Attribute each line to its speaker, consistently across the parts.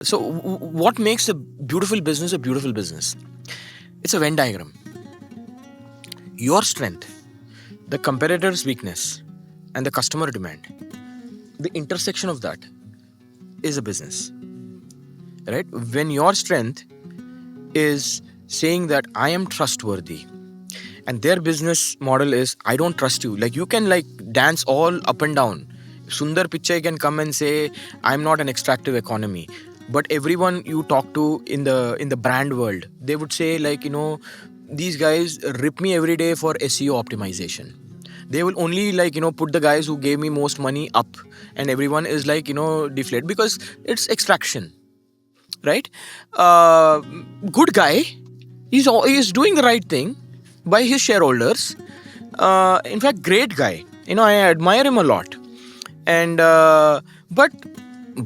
Speaker 1: So what makes a beautiful business a beautiful business? It's a Venn diagram. Your strength, the competitor's weakness, and the customer demand. The intersection of that is a business, right? When your strength is saying that I am trustworthy, and their business model is I don't trust you. Like you can like dance all up and down. Sundar Pichai can come and say I'm not an extractive economy, but everyone you talk to in the brand world, they would say like these guys rip me every day for SEO optimization. They will only like put the guys who gave me most money up, and everyone is like deflate because it's extraction, right? uh, Good guy, he's doing the right thing by his shareholders. In fact, great guy, I admire him a lot. And but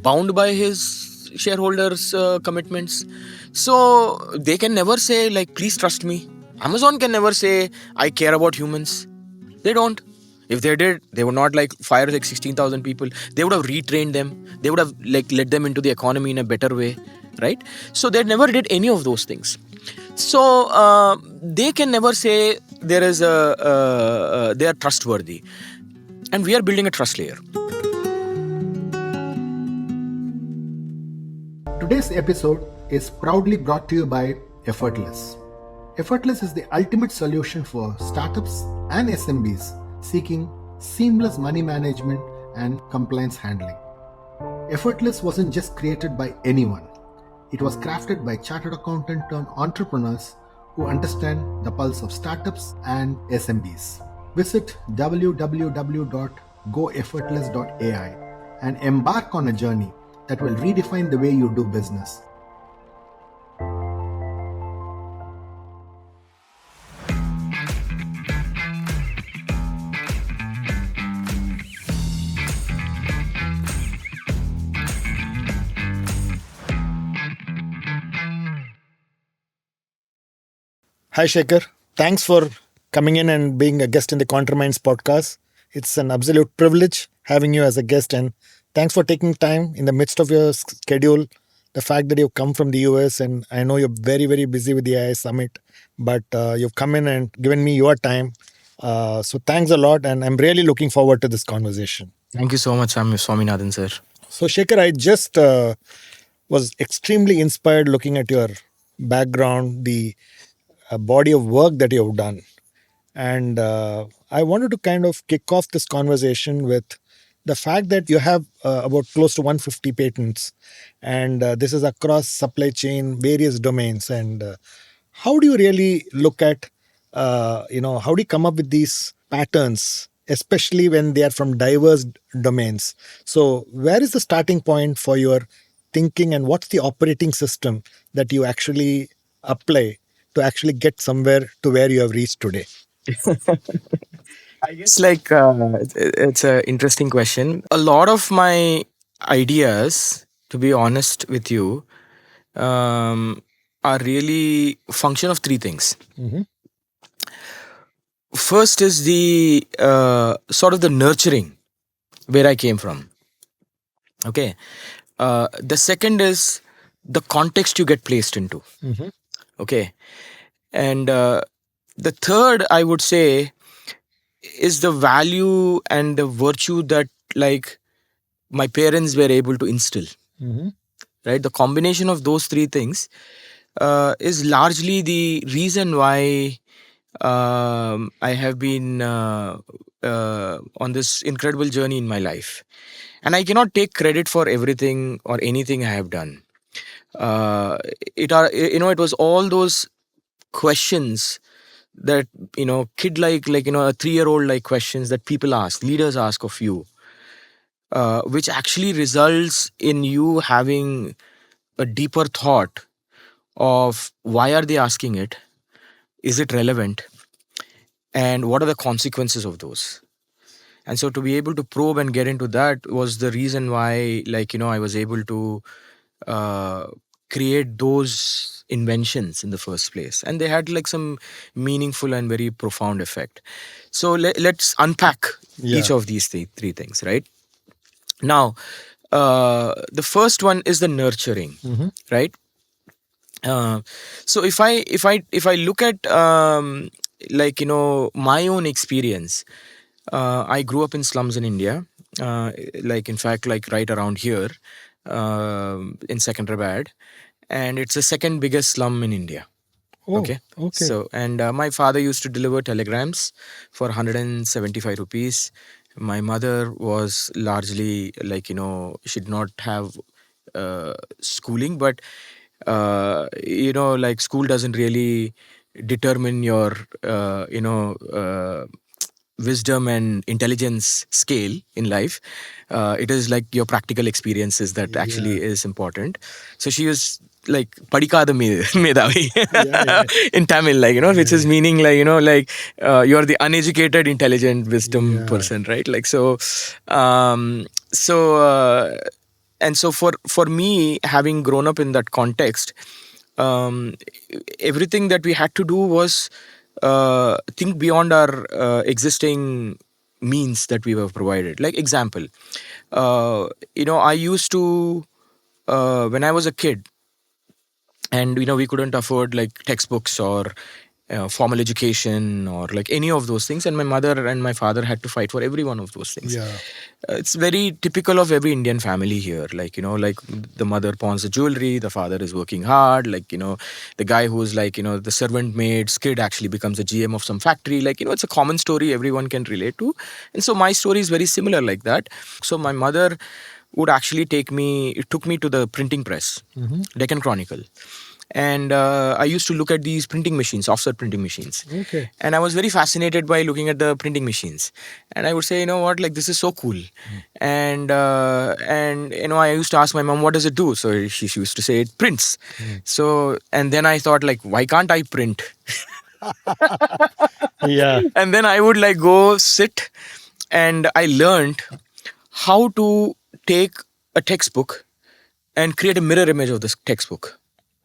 Speaker 1: bound by his shareholders commitments, so they can never say like please trust me. Amazon can never say I care about humans. They don't. If they did, they would not like fire like 16,000 people. They would have retrained them. They would have like led them into the economy in a better way, right? So they never did any of those things. So they can never say there is they are trustworthy, and we are building a trust layer.
Speaker 2: Today's episode is proudly brought to you by Effortless. Effortless is the ultimate solution for startups and SMBs seeking seamless money management and compliance handling. Effortless wasn't just created by anyone. It was crafted by chartered accountant turned entrepreneurs who understand the pulse of startups and SMBs. Visit www.goeffortless.ai and embark on a journey that will redefine the way you do business.
Speaker 3: Hi, Shekhar. Thanks for coming in and being a guest in the ContraMinds podcast. It's an absolute privilege having you as a guest, and thanks for taking time in the midst of your schedule. The fact that you've come from the US, and I know you're very, very busy with the AI Summit, but you've come in and given me your time. So thanks a lot, and I'm really looking forward to this conversation.
Speaker 1: Thank you so much, Swaminathan sir.
Speaker 3: So, Shekhar, I just was extremely inspired looking at your background, the body of work that you've done. And I wanted to kind of kick off this conversation with the fact that you have about close to 150 patents, and this is across supply chain, various domains. And how do you really look at, how do you come up with these patterns, especially when they are from diverse domains? So, where is the starting point for your thinking, and what's the operating system that you actually apply to actually get somewhere to where you have reached today?
Speaker 1: I guess like it's an interesting question. A lot of my ideas, to be honest with you, are really function of three things.
Speaker 3: Mm-hmm.
Speaker 1: First is the sort of the nurturing where I came from. Okay. The second is the context you get placed into.
Speaker 3: Mm-hmm.
Speaker 1: Okay. And the third, I would say, is the value and the virtue that like my parents were able to instill.
Speaker 3: Mm-hmm.
Speaker 1: Right. The combination of those three things is largely the reason why I have been on this incredible journey in my life. And I cannot take credit for everything or anything I have done. It was all those questions that kid like a 3-year-old like questions that people ask, leaders ask of you, which actually results in you having a deeper thought of why are they asking it, is it relevant, and what are the consequences of those. And so to be able to probe and get into that was the reason why I was able to create those inventions in the first place, and they had like some meaningful and very profound effect. So let's unpack each of these three things, right? Now, The first one is the nurturing, right? So if I look at my own experience, I grew up in slums in India, like in fact like right around here, in Secunderabad, and it's the second biggest slum in India.
Speaker 3: Oh,
Speaker 1: Okay.
Speaker 3: okay.
Speaker 1: So, and my father used to deliver telegrams for 175 rupees. My mother was largely she did not have schooling, but like school doesn't really determine your wisdom and intelligence scale in life. It is like your practical experiences that actually is important. So she was like padikada medavi in Tamil, which is meaning you're the uneducated, intelligent, wisdom person, right? Like so, so and so for me, having grown up in that context, um, everything that we had to do was think beyond our existing means that we were provided. Like example, I used to when I was a kid, and we couldn't afford like textbooks or formal education or like any of those things, and my mother and my father had to fight for every one of those things. It's very typical of every Indian family here, like the mother pawns the jewelry, the father is working hard, the guy who's the servant maid's kid actually becomes a GM of some factory, it's a common story everyone can relate to. And so my story is very similar like that. So my mother would actually took me to the printing press, Deccan Chronicle. And I used to look at these printing machines, offset printing machines.
Speaker 3: Okay.
Speaker 1: And I was very fascinated by looking at the printing machines. And I would say, you know what, like this is so cool. And I used to ask my mom, what does it do? So she used to say it prints. So, and then I thought like, why can't I print?
Speaker 3: Yeah.
Speaker 1: And then I would like go sit, and I learned how to take a textbook and create a mirror image of this textbook.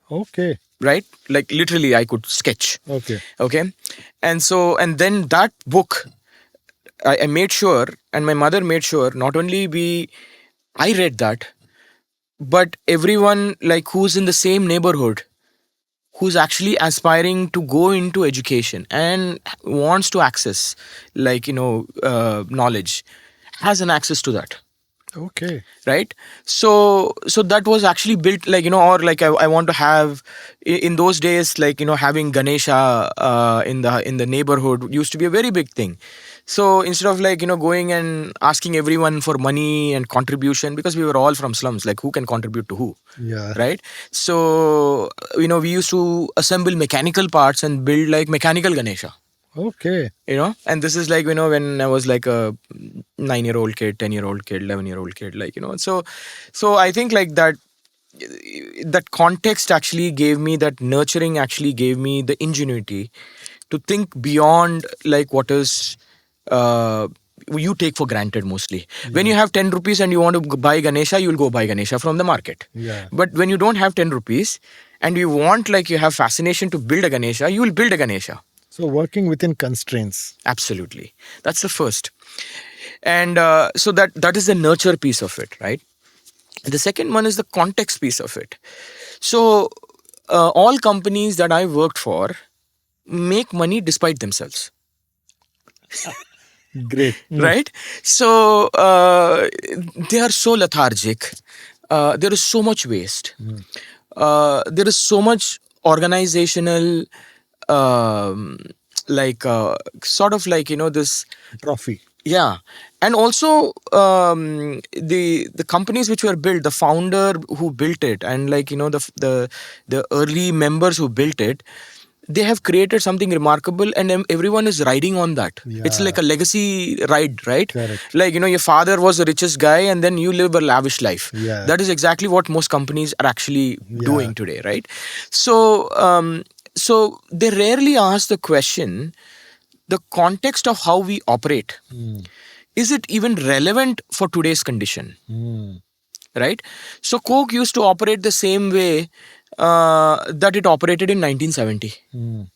Speaker 3: Okay.
Speaker 1: Right? Like literally I could sketch.
Speaker 3: Okay.
Speaker 1: Okay. And so, and then that book, I made sure, and my mother made sure, not only I read that, but everyone like who's in the same neighborhood, who's actually aspiring to go into education and wants to access knowledge, has an access to that.
Speaker 3: Okay.
Speaker 1: Right. So that was actually built or like I want to have in those days, having Ganesha in the neighborhood used to be a very big thing. So instead of going and asking everyone for money and contribution, because we were all from slums, like who can contribute to who?
Speaker 3: Yeah.
Speaker 1: Right. So we used to assemble mechanical parts and build like mechanical Ganesha.
Speaker 3: Okay.
Speaker 1: And this is when I was like a 9-year-old kid, 10-year-old kid, 11-year-old kid, so I think like that context actually gave me that nurturing, actually gave me the ingenuity to think beyond like what is you take for granted mostly. When you have 10 rupees and you want to buy Ganesha, you'll go buy Ganesha from the market. But when you don't have 10 rupees and you want you have fascination to build a Ganesha, you will build a Ganesha.
Speaker 3: So working within constraints.
Speaker 1: Absolutely. That's the first. And so that is the nurture piece of it, right? The second one is the context piece of it. So all companies that I worked for make money despite themselves.
Speaker 3: Great.
Speaker 1: Right? So they are so lethargic. There is so much waste. There is so much organizational this
Speaker 3: trophy.
Speaker 1: Yeah. And also the companies which were built, the founder who built it, and the early members who built it, they have created something remarkable, and everyone is riding on that. It's like a legacy ride, right?
Speaker 3: Correct.
Speaker 1: Your father was the richest guy and then you live a lavish life.
Speaker 3: Yeah.
Speaker 1: That is exactly what most companies are actually doing today, right? So so they rarely ask the question, the context of how we operate, is it even relevant for today's condition? Right? So Coke used to operate the same way that it operated in 1970.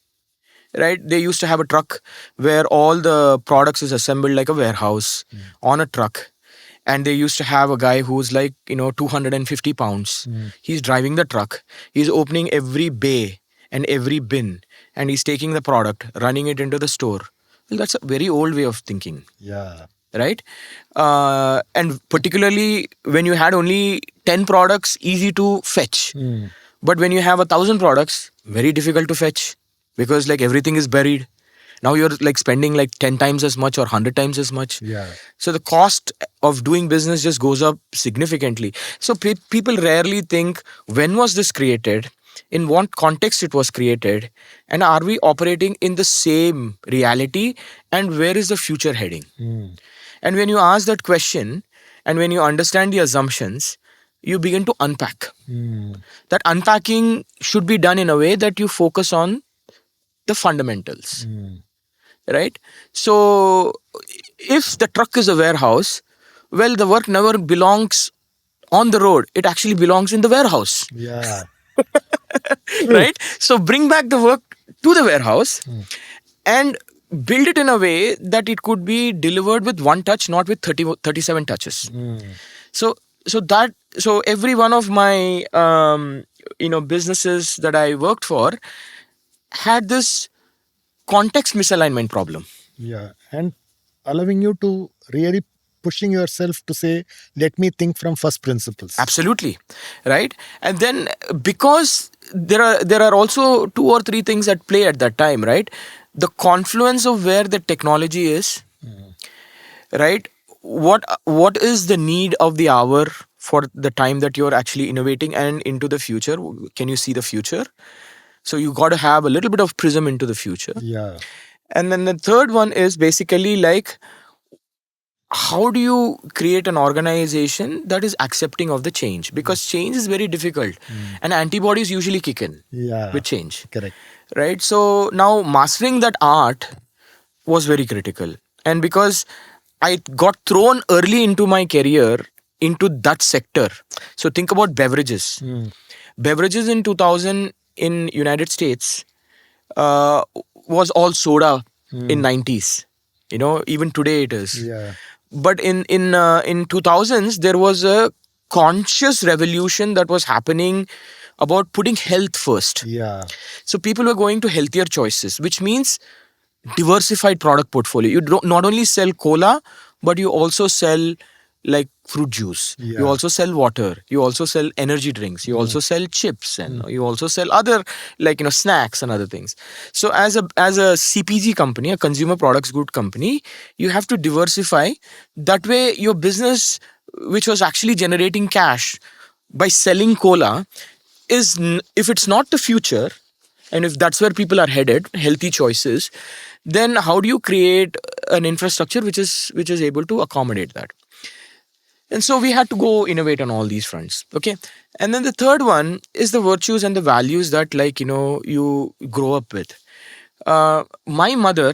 Speaker 1: Right? They used to have a truck where all the products is assembled like a warehouse on a truck. and they used to have a guy who's like 250 pounds. He's driving the truck, he's opening every bay and every bin, and he's taking the product, running it into the store. Well, that's a very old way of thinking,
Speaker 3: Yeah.
Speaker 1: right? And particularly when you had only 10 products, easy to fetch. But when you have 1,000 products, very difficult to fetch, because like everything is buried. Now you're like spending like 10 times as much or 100 times as much.
Speaker 3: Yeah.
Speaker 1: So the cost of doing business just goes up significantly. So people rarely think, when was this created, in what context it was created, and are we operating in the same reality, and where is the future heading? And when you ask that question, and when you understand the assumptions, you begin to unpack. That unpacking should be done in a way that you focus on the fundamentals, right? So if the truck is a warehouse, well, the work never belongs on the road. It actually belongs in the warehouse,
Speaker 3: Yeah.
Speaker 1: right? So bring back the work to the warehouse and build it in a way that it could be delivered with one touch, not with 37 touches. So so every one of my businesses that I worked for had this context misalignment problem.
Speaker 3: Yeah. And allowing you to really pushing yourself to say, let me think from first principles.
Speaker 1: Absolutely, right? And then because there are also two or three things at play at that time, right? The confluence of where the technology is, right? What is the need of the hour for the time that you're actually innovating, and into the future? Can you see the future? So you got to have a little bit of prism into the future.
Speaker 3: Yeah.
Speaker 1: And then the third one is basically like, how do you create an organization that is accepting of the change? Because change is very difficult, and antibodies usually kick in
Speaker 3: Yeah.
Speaker 1: with change,
Speaker 3: Correct.
Speaker 1: right? So now mastering that art was very critical. And because I got thrown early into my career into that sector. So think about beverages. Beverages in 2000 in United States was all soda in 90s. Even today it is.
Speaker 3: Yeah.
Speaker 1: But in 2000s there was a conscious revolution that was happening about putting health first.
Speaker 3: Yeah.
Speaker 1: So people were going to healthier choices, which means diversified product portfolio. You don't not only sell cola, but you also sell like fruit juice.
Speaker 3: Yeah.
Speaker 1: You also sell water. You also sell energy drinks. You also sell chips, and you also sell other like snacks and other things. So as a CPG company, a consumer products good company, you have to diversify. That way, your business, which was actually generating cash by selling cola, if it's not the future, and if that's where people are headed, healthy choices, then how do you create an infrastructure which is able to accommodate that? And so we had to go innovate on all these fronts. Okay. And then the third one is the virtues and the values that you grow up with. My mother,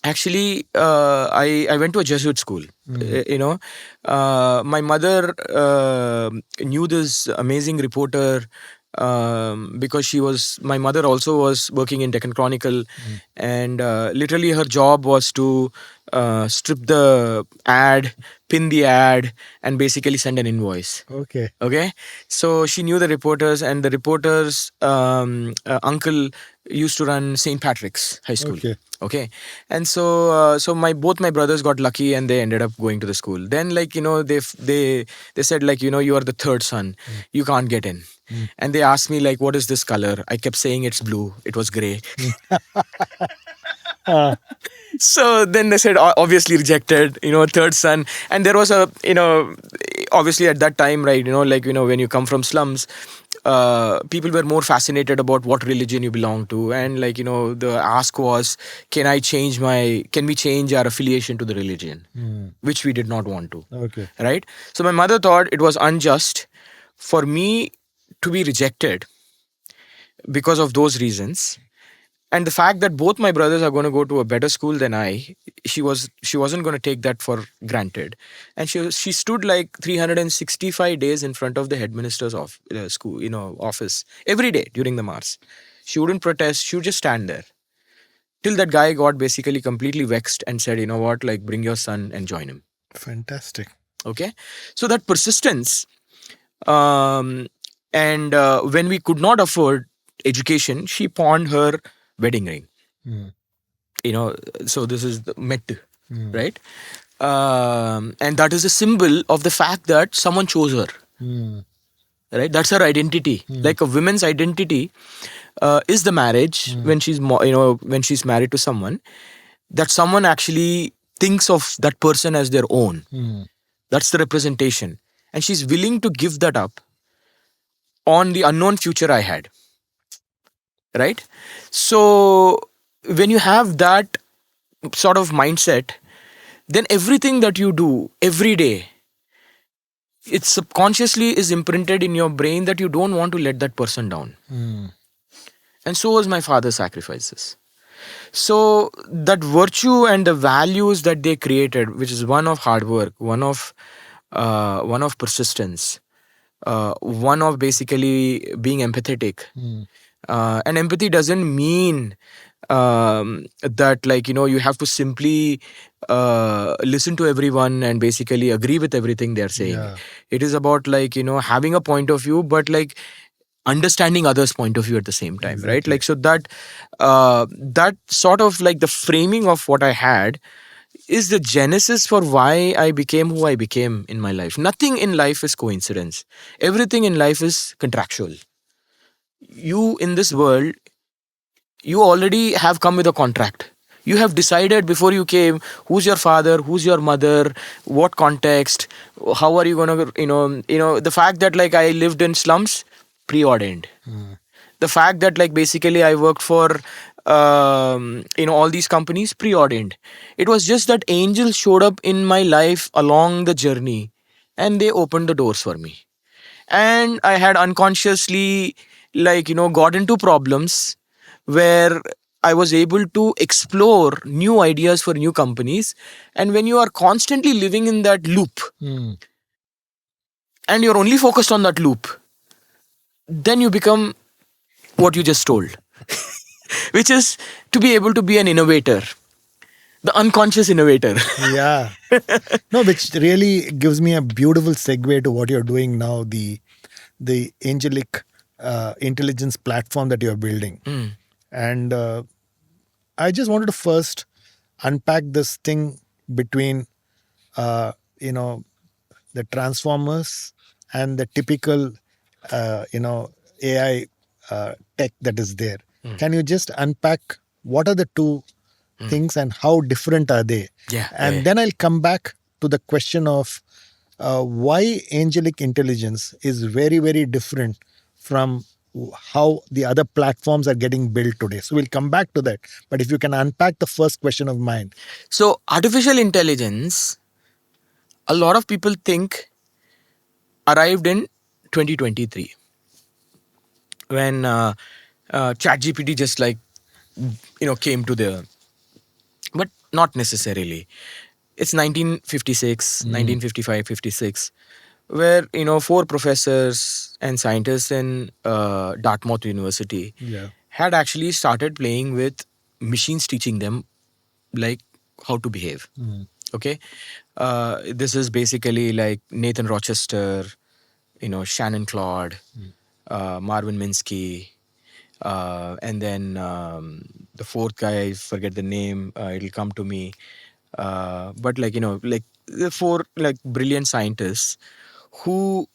Speaker 1: actually, I went to a Jesuit school. My mother knew this amazing reporter, because my mother also was working in Deccan Chronicle, and literally her job was to strip the ad, pin the ad, and basically send an invoice.
Speaker 3: Okay.
Speaker 1: Okay, so she knew the reporters, and the reporters' uncle used to run St. Patrick's High School. Okay, and so both my brothers got lucky, and they ended up going to the school. Then they said you are the third son, you can't get in. And they asked me what is this color? I kept saying it's blue. It was gray. So then they said, obviously rejected, third son. And there was obviously at that time, right, when you come from slums, people were more fascinated about what religion you belong to. And the ask was, can we change our affiliation to the religion? Which we did not want to.
Speaker 3: Okay.
Speaker 1: Right? So my mother thought it was unjust for me to be rejected because of those reasons. And the fact that both my brothers are going to go to a better school than she wasn't going to take that for granted. And she stood 365 days in front of the headmaster's office every day during the Mars. She wouldn't protest. She would just stand there till that guy got basically completely vexed and said, you know what, bring your son and join him.
Speaker 3: Fantastic.
Speaker 1: Okay, so that persistence, and when we could not afford education, she pawned her wedding ring.
Speaker 3: Mm.
Speaker 1: So this is the met,
Speaker 3: Mm.
Speaker 1: right? And that is a symbol of the fact that someone chose her.
Speaker 3: Mm.
Speaker 1: Right, that's her identity. Like a woman's identity is the marriage, when she's when she's married to someone, that someone actually thinks of that person as their own.
Speaker 3: Mm.
Speaker 1: That's the representation, and she's willing to give that up on the unknown future I had. Right, so when you have that sort of mindset, then everything that you do every day, it subconsciously is imprinted in your brain that you don't want to let that person down.
Speaker 3: Mm.
Speaker 1: And so was my father's sacrifices. So that virtue and the values that they created, which is one of hard work, one of persistence, one of basically being empathetic. And empathy doesn't mean that, like, you have to simply listen to everyone and basically agree with everything they're saying.
Speaker 3: Yeah.
Speaker 1: It is about, like, having a point of view, but like understanding others' point of view at the same time. Right,
Speaker 3: Exactly.
Speaker 1: like, so that that sort of like the framing of what I had is the genesis for why I became who I became in my life. Nothing in life is coincidence. Everything in life is contractual. You in this world, you already have come with a contract. You have decided before you came who's your father, who's your mother, what context, how are you gonna, the fact that, like, I lived in slums, preordained. The fact that, like, basically I worked for all these companies, preordained. It was just that angels showed up in my life along the journey, and they opened the doors for me. And I had unconsciously, like, got into problems where I was able to explore new ideas for new companies. And when you are constantly living in that loop,
Speaker 3: Mm.
Speaker 1: and you're only focused on that loop, then you become what you just told, which is to be able to be an innovator, the unconscious innovator.
Speaker 3: Yeah. No, which really gives me a beautiful segue to what you're doing now, the Angelic Intelligence platform that you're building. And I just wanted to first unpack this thing between, uh, you know, the transformers and the typical, AI tech that is there. Can you just unpack what are the two things and how different are they?
Speaker 1: Yeah,
Speaker 3: And
Speaker 1: yeah.
Speaker 3: then I'll come back to the question of why angelic intelligence is very, very different from how the other platforms are getting built today. So we'll come back to that. But if you can unpack the first question of mine.
Speaker 1: So artificial intelligence, a lot of people think, arrived in 2023 when ChatGPT just, like, came to the, but not necessarily. It's 1956, 1955, 56, where, four professors and scientists in Dartmouth University
Speaker 3: Yeah.
Speaker 1: had actually started playing with machines, teaching them, like, how to behave. Okay, this is basically like Nathan Rochester, Shannon Claude, Marvin Minsky, and then the fourth guy, I forget the name. It'll come to me. But, like, like the four, like, brilliant scientists who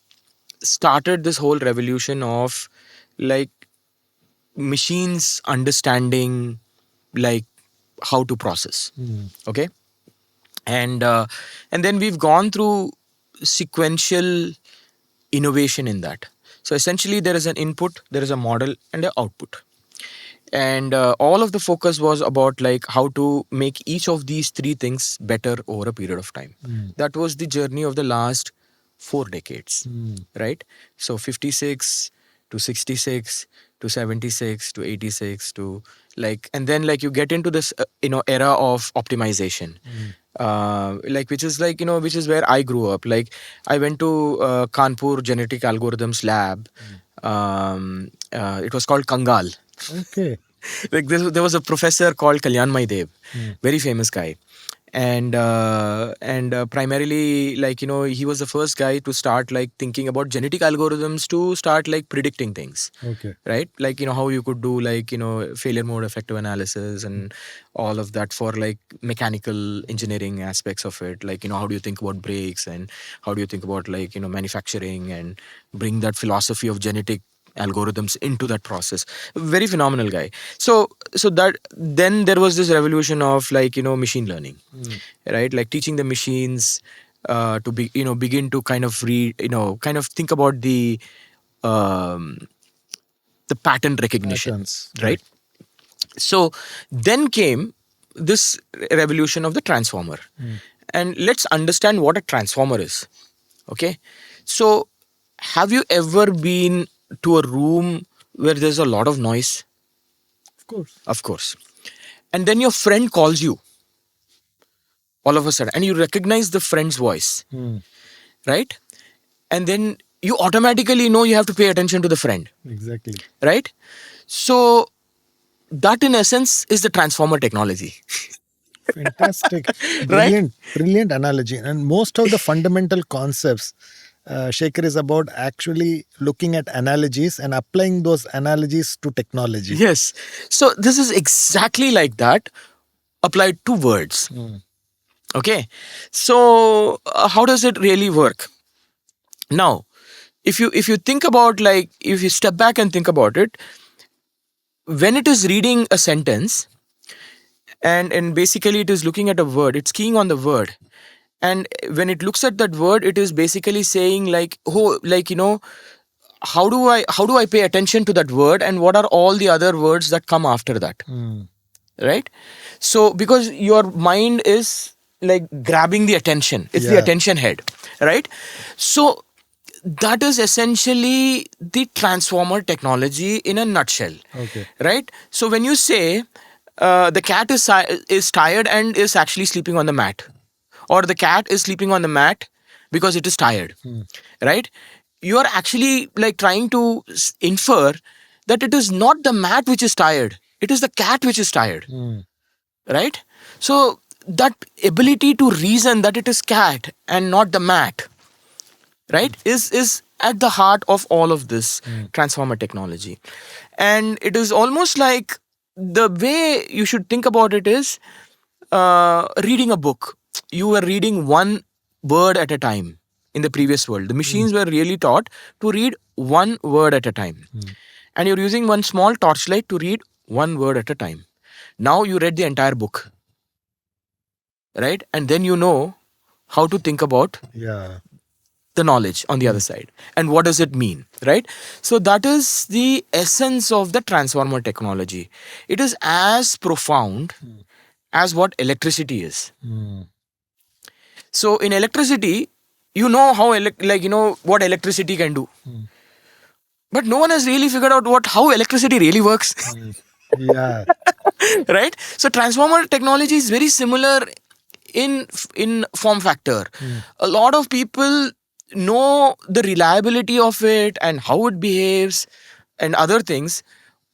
Speaker 1: started this whole revolution of, like, machines understanding, like, how to process. Okay, and then we've gone through sequential innovation in that. So essentially, there is an input, there is a model, and an output. And all of the focus was about, like, how to make each of these three things better over a period of time. That was the journey of the last 4 decades. Right, so 56 to 66 to 76 to 86 to, like, and then, like, you get into this era of optimization, like, which is, like, which is where I grew up. Like, I went to Kanpur Genetic Algorithms Lab. It was called Kangal.
Speaker 3: Okay.
Speaker 1: Like, there was a professor called Kalyan Dev, very famous guy. and primarily, like, he was the first guy to start like thinking about genetic algorithms to start like predicting things.
Speaker 3: Okay.
Speaker 1: Right, like, how you could do like, failure mode effective analysis and all of that for like mechanical engineering aspects of it, like, how do you think about brakes, and how do you think about like, manufacturing, and bring that philosophy of genetic algorithms into that process. Very phenomenal guy. So that then there was this revolution of like, machine learning, right, like teaching the machines to be, begin to kind of read, kind of think about um, the pattern recognition,
Speaker 3: Patterns.
Speaker 1: right? So then came this revolution of the transformer. And let's understand what a transformer is. Okay. So have you ever been to a room where there's a lot of noise?
Speaker 3: Of course.
Speaker 1: Of course. And then your friend calls you all of a sudden, and you recognize the friend's voice, right? And then you automatically know you have to pay attention to the friend,
Speaker 3: Exactly.
Speaker 1: right? So that in essence is the transformer technology.
Speaker 3: Fantastic.
Speaker 1: Right?
Speaker 3: Brilliant analogy. And most of the fundamental concepts, Shekhar, is about actually looking at analogies and applying those analogies to technology.
Speaker 1: Yes. So this is exactly like that applied to words. Okay. So how does it really work? Now, if you think about, like, if you step back and think about it, when it is reading a sentence, and basically it is looking at a word, it's keying on the word, and when it looks at that word, it is basically saying like, oh, like, how do I pay attention to that word, and what are all the other words that come after that, right? So because your mind is like grabbing the attention, it's the
Speaker 3: Yeah.
Speaker 1: attention head, right? So that is essentially the transformer technology in a nutshell.
Speaker 3: Okay.
Speaker 1: Right? So when you say the cat is tired and is actually sleeping on the mat, or the cat is sleeping on the mat because it is tired, right? You are actually like trying to infer that it is not the mat which is tired, it is the cat which is tired, right? So that ability to reason that it is cat and not the mat, right, is at the heart of all of this transformer technology. And it is almost like, the way you should think about it is reading a book. You were reading one word at a time. In the previous world, the machines were really taught to read one word at a time, and you're using one small torchlight to read one word at a time. Now you read the entire book, right? And then you know how to think about
Speaker 3: Yeah.
Speaker 1: the knowledge on the other side, and what does it mean, right? So that is the essence of the transformer technology. It is as profound as what electricity is. So in electricity, you know how what electricity can do, but no one has really figured out how electricity really works.
Speaker 3: Yeah.
Speaker 1: Right? So transformer technology is very similar in form factor. A lot of people know the reliability of it and how it behaves and other things,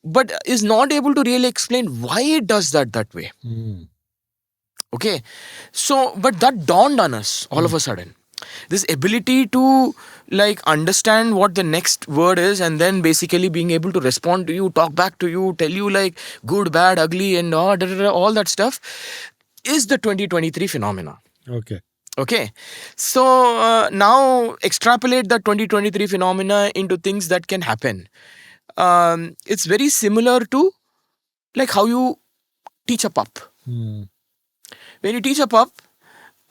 Speaker 1: but is not able to really explain why it does that way. Okay. So but that dawned on us all of a sudden, this ability to like understand what the next word is, and then basically being able to respond to you, talk back to you, tell you like good, bad, ugly, and all that stuff, is the 2023 phenomena.
Speaker 3: Okay.
Speaker 1: Okay. So now extrapolate the 2023 phenomena into things that can happen. It's very similar to like how you teach a pup. When you teach a pup,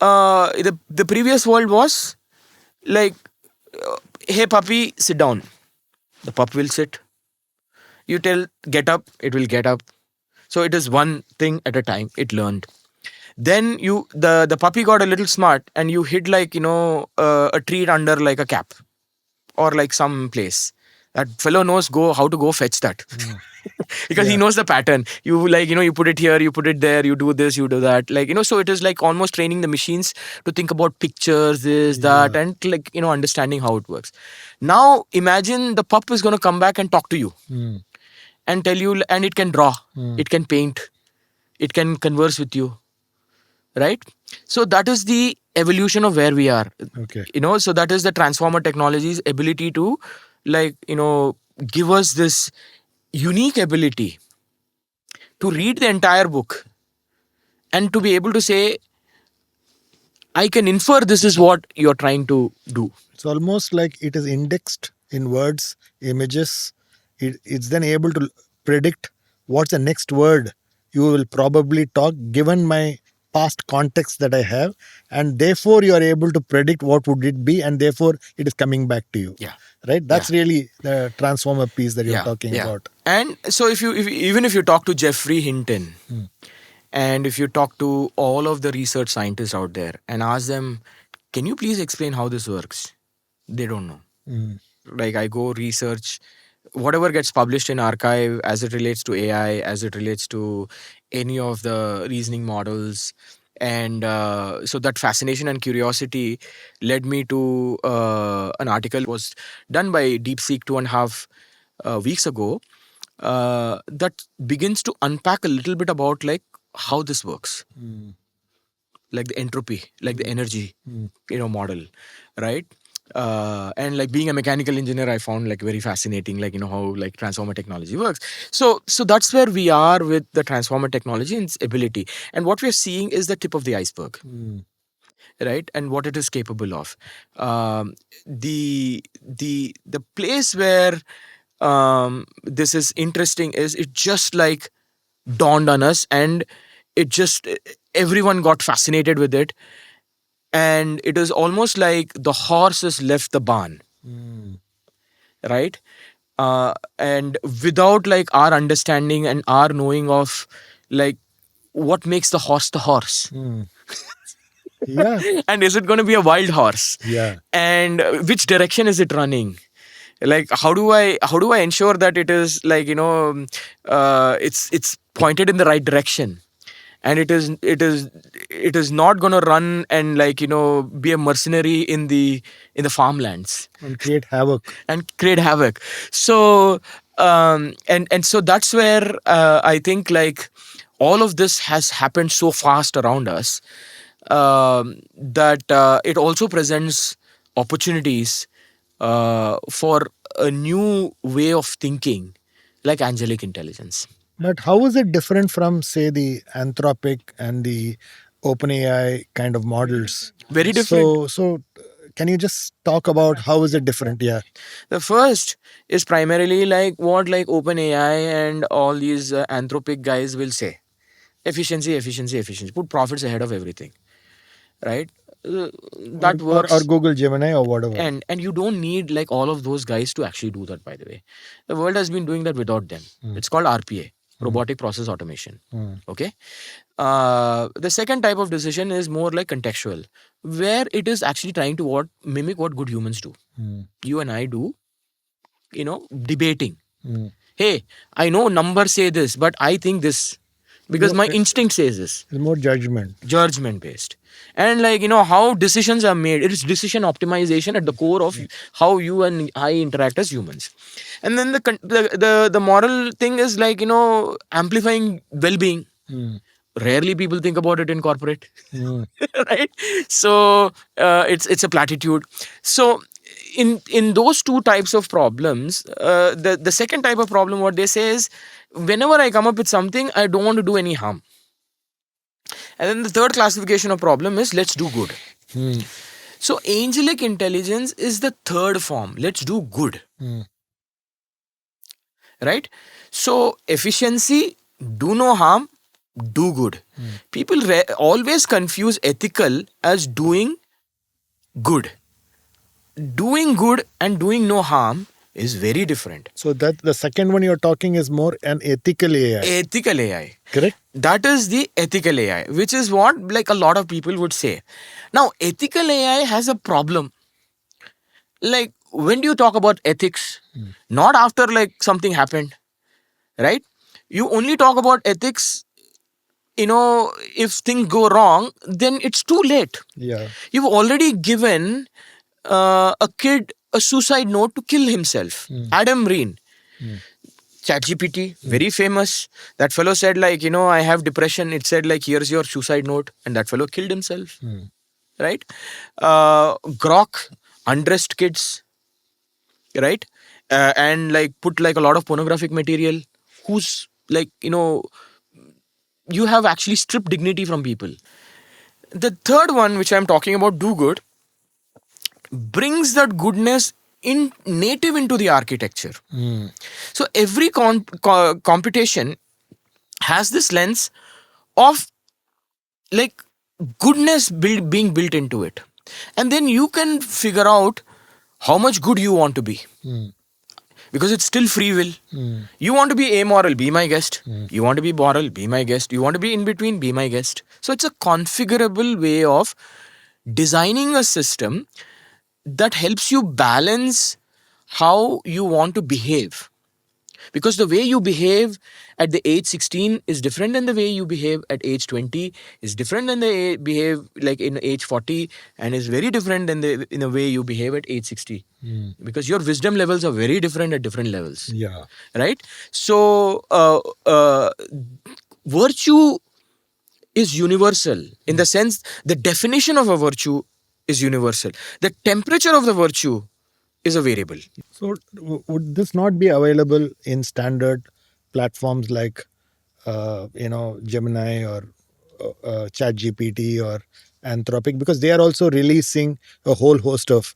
Speaker 1: the previous world was like, hey puppy, sit down. The pup will sit. You tell get up, it will get up. So it is one thing at a time. It learned. Then the puppy got a little smart, and you hid like a treat under like a cap or like some place. That fellow knows how to go fetch that. Because he knows the pattern. You like you put it here, you put it there, you do this, you do that, like so it is like almost training the machines to think about pictures, this, that, and like understanding how it works. Now imagine the pup is going to come back and talk to you and tell you, and it can draw, it can paint, it can converse with you, right? So that is the evolution of where we are.
Speaker 3: Okay.
Speaker 1: So that is the transformer technology's ability to, give us this unique ability to read the entire book and to be able to say, I can infer this is what you're trying to do.
Speaker 3: It's almost like it is indexed in words, images. It's then able to predict what's the next word you will probably talk given my past context that I have, and therefore you are able to predict what would it be, and therefore it is coming back to you.
Speaker 1: Yeah.
Speaker 3: Right. That's really the transformer piece that you're talking about.
Speaker 1: And so even if you talk to Jeffrey Hinton, and if you talk to all of the research scientists out there and ask them, can you please explain how this works? They don't know. Like, I go research whatever gets published in archive as it relates to AI, as it relates to any of the reasoning models. And so that fascination and curiosity led me to an article was done by DeepSeek 2.5 weeks ago, that begins to unpack a little bit about like how this works, like the entropy, like the energy, model, right? And like being a mechanical engineer, I found like very fascinating, like how like transformer technology works. So that's where we are with the transformer technology and its ability. And what we're seeing is the tip of the iceberg, right? And what it is capable of. The place where this is interesting is it just like dawned on us, and it just everyone got fascinated with it, and it is almost like the horse has left the barn, right? And without like our understanding and our knowing of like what makes the horse,
Speaker 3: Yeah.
Speaker 1: and is it going to be a wild horse,
Speaker 3: Yeah.
Speaker 1: and which direction is it running, like how do I ensure that it is like it's pointed in the right direction, and it is not going to run and like be a mercenary in the farmlands
Speaker 3: And create havoc.
Speaker 1: So and so that's where I think like all of this has happened so fast around us, that it also presents opportunities for a new way of thinking, like angelic intelligence.
Speaker 3: But how is it different from, say, the Anthropic and the OpenAI kind of models?
Speaker 1: Very different.
Speaker 3: So can you just talk about how is it different? Yeah.
Speaker 1: The first is primarily like what like OpenAI and all these Anthropic guys will say: efficiency, efficiency, efficiency. Put profits ahead of everything, right? That works.
Speaker 3: Or Google Gemini or whatever.
Speaker 1: And you don't need like all of those guys to actually do that, by the way. The world has been doing that without them. It's called RPA, robotic process automation. Okay. The second type of decision is more like contextual, where it is actually trying to mimic what good humans do. You and I do, debating. Hey, I know numbers say this, but I think this because my instinct says this.
Speaker 3: It's more judgment
Speaker 1: Based. And like how decisions are made, it is decision optimization at the core of how you and I interact as humans. And then the moral thing is like amplifying well-being. Rarely people think about it in corporate. Right? So it's a platitude. So in those two types of problems, the second type of problem, what they say is, whenever I come up with something, I don't want to do any harm. And then the third classification of problem is, let's do good. So angelic intelligence is the third form. Let's do good. Right? So efficiency, do no harm, do good. People always confuse ethical as doing good. Doing good and doing no harm is very different.
Speaker 3: So that the second one you're talking is more an ethical AI.
Speaker 1: Ethical AI.
Speaker 3: Correct?
Speaker 1: That is the ethical AI, which is what like a lot of people would say. Now, ethical AI has a problem. Like, when do you talk about ethics? Not after like something happened, right? You only talk about ethics, if things go wrong, then it's too late.
Speaker 3: Yeah.
Speaker 1: You've already given a kid a suicide note to kill himself. Adam Reen. ChatGPT, very famous. That fellow said like, I have depression. It said like, here's your suicide note, and that fellow killed himself. Right? Grok undressed kids, right? And like put like a lot of pornographic material. Who's like, you have actually stripped dignity from people. The third one, which I'm talking about, do good, brings that goodness in native into the architecture. So every computation has this lens of like goodness being built into it, and then you can figure out how much good you want to be, because it's still free will. You want to be amoral, be my guest. You want to be moral, be my guest. You want to be in between, be my guest. So it's a configurable way of designing a system that helps you balance how you want to behave. Because the way you behave at the age 16 is different than the way you behave at age 20, is different than the behave like in age 40, and is very different than in the way you behave at age 60. Because your wisdom levels are very different at different levels.
Speaker 3: Yeah.
Speaker 1: Right? So virtue is universal, in the sense the definition of a virtue is universal. The temperature of the virtue is a variable.
Speaker 3: So would this not be available in standard platforms like Gemini or ChatGPT or Anthropic, because they are also releasing a whole host of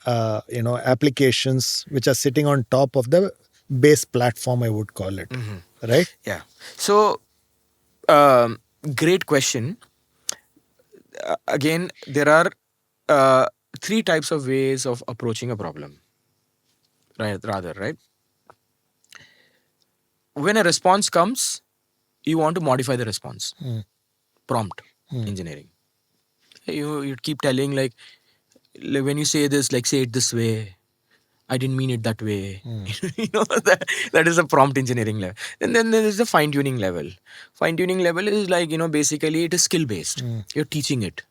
Speaker 3: applications which are sitting on top of the base platform, I would call it. Right?
Speaker 1: Yeah. So great question. Again, there are three types of ways of approaching a problem. Right? When a response comes, you want to modify the response. Prompt engineering. You keep telling like when you say this, like say it this way. I didn't mean it that way. That is a prompt engineering level. And then there is the fine tuning level. Fine tuning level is like, basically it is skill based. You're teaching it.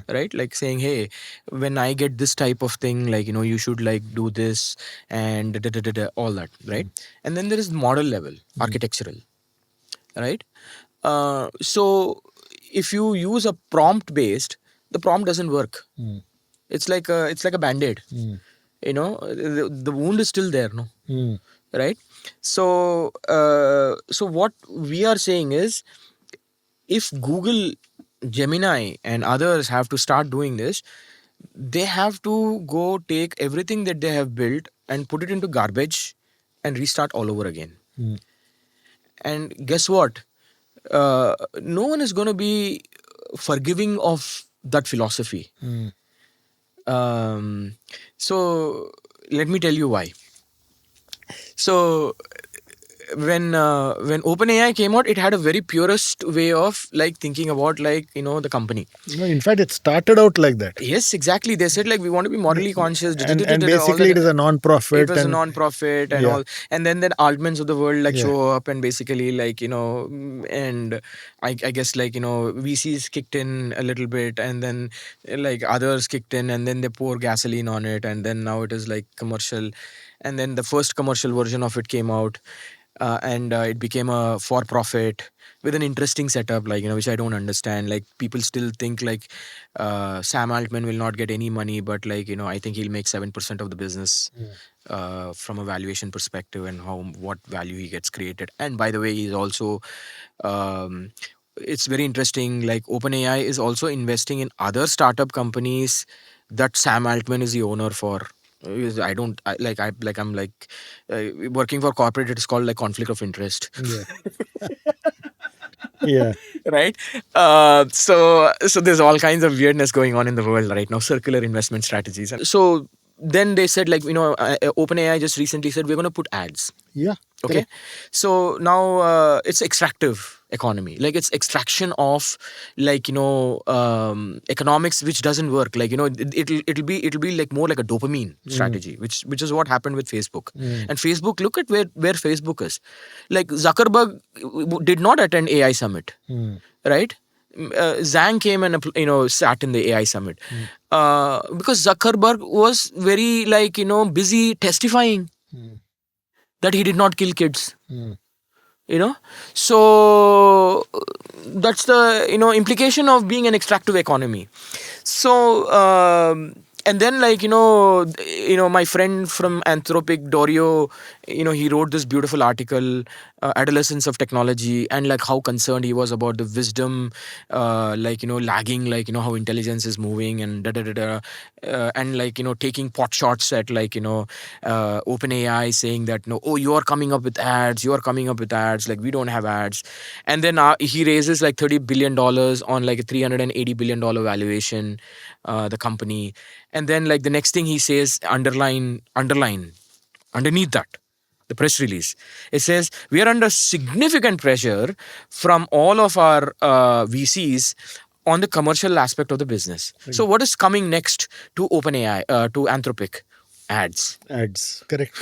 Speaker 1: Right? Like saying, hey, when I get this type of thing, like, you should like do this and all that. Right? And then there is model level, architectural. Right? So if you use a prompt based, the prompt doesn't work. It's like a band-aid. The wound is still there, no? Right? So what we are saying is, if Google, Gemini and others have to start doing this, they have to go take everything that they have built and put it into garbage and restart all over again. And guess what? No one is going to be forgiving of that philosophy. So let me tell you why. So when OpenAI came out, it had a very purest way of like thinking about like the company.
Speaker 3: No, in fact, it started out like that.
Speaker 1: Yes, exactly. They said like we want to be morally conscious.
Speaker 3: And basically it is a non-profit.
Speaker 1: It was a non-profit and all. And then Altmans of the world like show up and basically like and I guess like VCs kicked in a little bit, and then like others kicked in, and then they pour gasoline on it, and then now it is like commercial. And then the first commercial version of it came out. And it became a for-profit with an interesting setup, like which I don't understand. Like people still think like Sam Altman will not get any money, but like I think he'll make 7% of the business from a valuation perspective, and what value he gets created. And by the way, he's also it's very interesting. Like OpenAI is also investing in other startup companies that Sam Altman is the owner for. I'm working for corporate. It is called like conflict of interest.
Speaker 3: Yeah.
Speaker 1: Right. So there's all kinds of weirdness going on in the world right now. Circular investment strategies. So then they said like OpenAI just recently said we're going to put ads.
Speaker 3: Yeah.
Speaker 1: Okay.
Speaker 3: Correct.
Speaker 1: So now it's extractive economy, like it's extraction of like economics which doesn't work. Like it'll be like more like a dopamine strategy, which is what happened with Facebook. And Facebook, look at where Facebook is. Like Zuckerberg did not attend AI summit, right? Zhang came and sat in the AI summit because Zuckerberg was very like busy testifying. that he did not kill kids.
Speaker 3: Mm.
Speaker 1: So that's the implication of being an extractive economy. So and then my friend from Anthropic, Dorio, he wrote this beautiful article, adolescence of technology, and like how concerned he was about the wisdom lagging, how intelligence is moving, and da da da da, and taking pot shots at OpenAI, saying that, no, oh, you are coming up with ads, like we don't have ads. And then he raises like $30 billion on like a $380 billion valuation, the company. And then like the next thing he says, underline underneath that, the press release, it says, we are under significant pressure from all of our VCs on the commercial aspect of the business. So what is coming next to OpenAI, to Anthropic? Ads.
Speaker 3: Correct.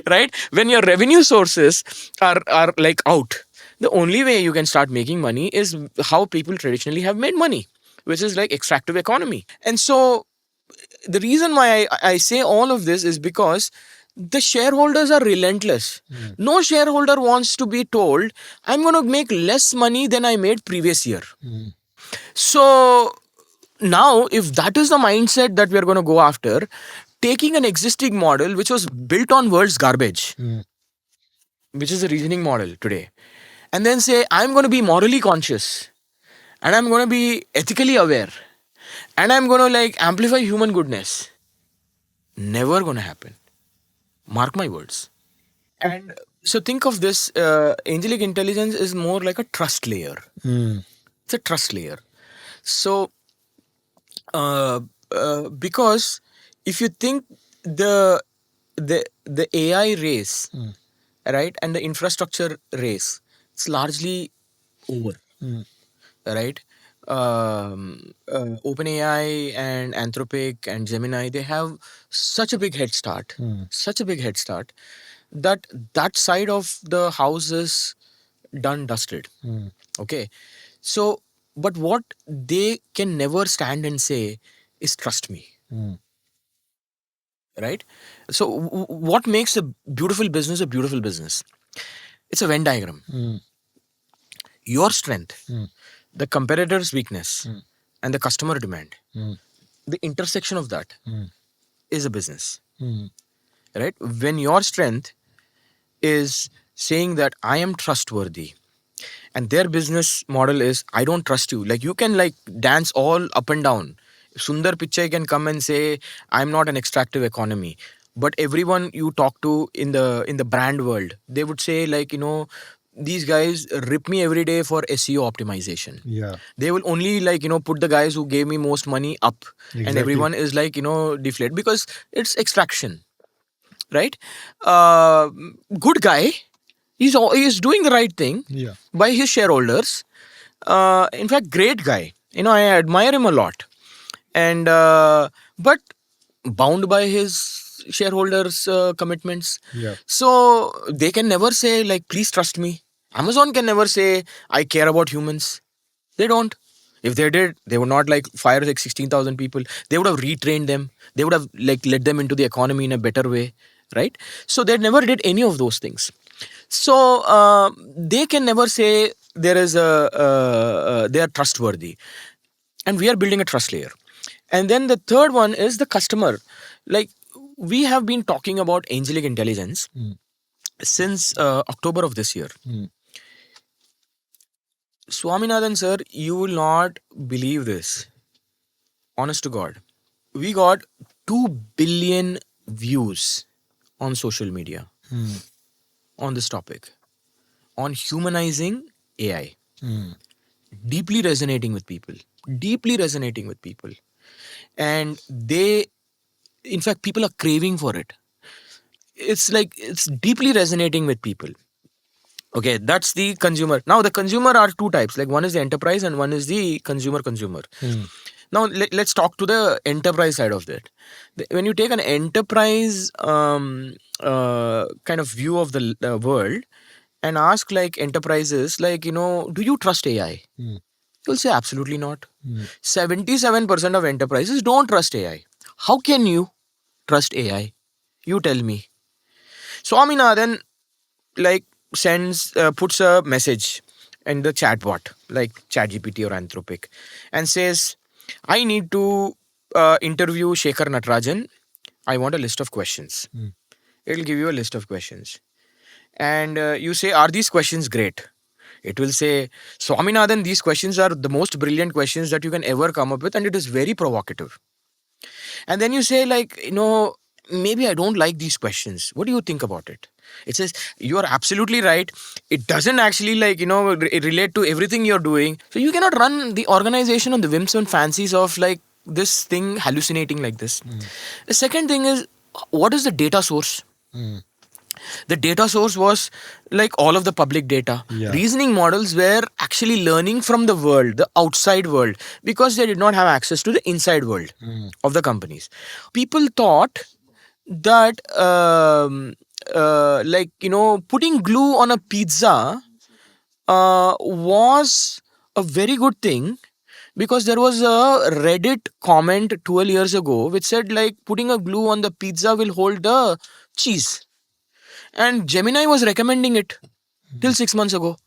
Speaker 1: Right? When your revenue sources are like out, the only way you can start making money is how people traditionally have made money, which is like extractive economy. And so the reason why I say all of this is because the shareholders are relentless. No shareholder wants to be told, I'm going to make less money than I made previous year. So now, if that is the mindset that we are going to go after, taking an existing model which was built on world's garbage, which is the reasoning model today, and then say, I'm going to be morally conscious, and I'm going to be ethically aware, and I'm going to like amplify human goodness, never going to happen. Mark my words. And so think of this, angelic intelligence is more like a trust layer. It's a trust layer. So because if you think the AI race, right, and the infrastructure race, it's largely over, right? OpenAI and Anthropic and Gemini, they have such a big head start, that that side of the house is done, dusted. Okay, so but what they can never stand and say is trust me. Right? So what makes a beautiful business a beautiful business? It's a Venn diagram. Your strength, the competitor's weakness, and the customer demand. The intersection of that is a business. Right? When your strength is saying that I am trustworthy, and their business model is I don't trust you. Like you can like dance all up and down. Sundar Pichai can come and say I'm not an extractive economy, but everyone you talk to in the brand world, they would say like these guys rip me every day for SEO optimization.
Speaker 3: Yeah.
Speaker 1: They will only like put the guys who gave me most money up, and
Speaker 3: Exactly.
Speaker 1: everyone is like deflate because it's extraction. Right? Good guy. He's doing the right thing
Speaker 3: Yeah.
Speaker 1: by his shareholders. In fact, great guy. I admire him a lot. And but bound by his shareholders' commitments.
Speaker 3: Yeah.
Speaker 1: So they can never say like, please trust me. Amazon can never say I care about humans. They don't. If they did, they would not like fire like 16,000 people. They would have retrained them. They would have like led them into the economy in a better way, right? So they never did any of those things. So they can never say there is they are trustworthy, and we are building a trust layer. And then the third one is the customer. Like we have been talking about angelic intelligence since October of this year. Swaminathan sir, you will not believe this. Honest to God, we got 2 billion views on social media on this topic, on humanizing AI. Deeply resonating with people. And they, in fact, people are craving for it. It's like it's deeply resonating with people. Okay, that's the consumer. Now the consumer are two types, like one is the enterprise and one is the consumer. Now let's talk to the enterprise side of that. When you take an enterprise kind of view of the world and ask like enterprises, like do you trust AI? You'll say absolutely not. 77% of enterprises don't trust AI. How can you trust AI? You tell me. Swaminathan like puts a message in the chatbot like ChatGPT or Anthropic and says, I need to interview Shekhar Natarajan. I want a list of questions. It'll give you a list of questions. And you say, are these questions great? It will say, Swaminathan, these questions are the most brilliant questions that you can ever come up with, and it is very provocative. And then you say, like, maybe I don't like these questions. What do you think about it? It says, you are absolutely right. It doesn't actually, like, relate to everything you're doing. So you cannot run the organization on the whims and fancies of, like, this thing hallucinating like this. The second thing is, what is the data source? The data source was like all of the public data.
Speaker 3: Yeah.
Speaker 1: Reasoning models were actually learning from the world, the outside world, because they did not have access to the inside world of the companies. People thought that, putting glue on a pizza was a very good thing, because there was a Reddit comment 12 years ago which said, like, putting a glue on the pizza will hold the cheese. And Gemini was recommending it till 6 months ago.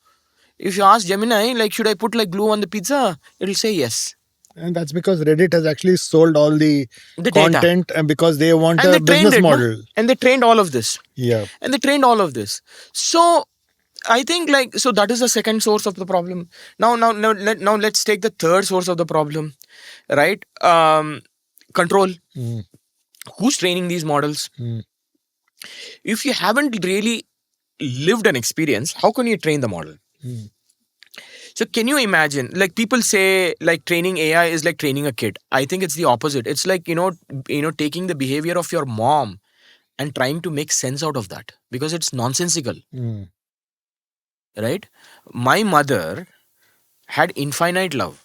Speaker 1: If you ask Gemini, like, should I put like glue on the pizza? It'll say yes.
Speaker 3: And that's because Reddit has actually sold all the
Speaker 1: The data.
Speaker 3: content, and because they want
Speaker 1: And
Speaker 3: a
Speaker 1: they trained
Speaker 3: business
Speaker 1: it, no?
Speaker 3: model.
Speaker 1: And they trained all of this.
Speaker 3: Yeah.
Speaker 1: And they trained all of this. So I think, like, so that is the second source of the problem. Now let's take the third source of the problem, right? Control. Who's training these models? If you haven't really lived an experience, how can you train the model? So can you imagine, like, people say, like, training AI is like training a kid. I think it's the opposite. It's like, taking the behavior of your mom and trying to make sense out of that, because it's nonsensical, right? My mother had infinite love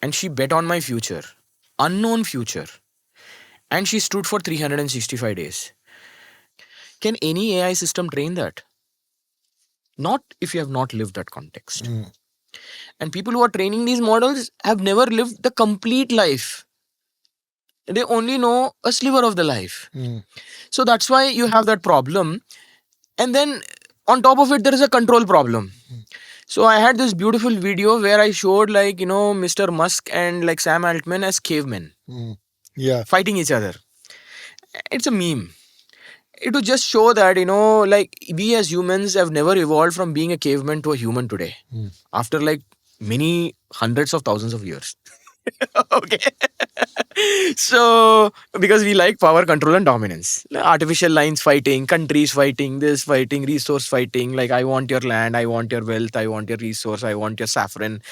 Speaker 1: and she bet on my future, unknown future, and she stood for 365 days. Can any AI system train that? Not if you have not lived that context. And people who are training these models have never lived the complete life. They only know a sliver of the life. So that's why you have that problem. And then on top of it, there is a control problem. So I had this beautiful video where I showed, like, Mr. Musk and like Sam Altman as cavemen
Speaker 3: Yeah.
Speaker 1: fighting each other. It's a meme. It would just show that, like, we as humans have never evolved from being a caveman to a human today. After like many hundreds of thousands of years. Okay. So, because we like power, control, and dominance. Artificial lines fighting, countries fighting, this fighting, resource fighting. Like, I want your land, I want your wealth, I want your resource, I want your saffron.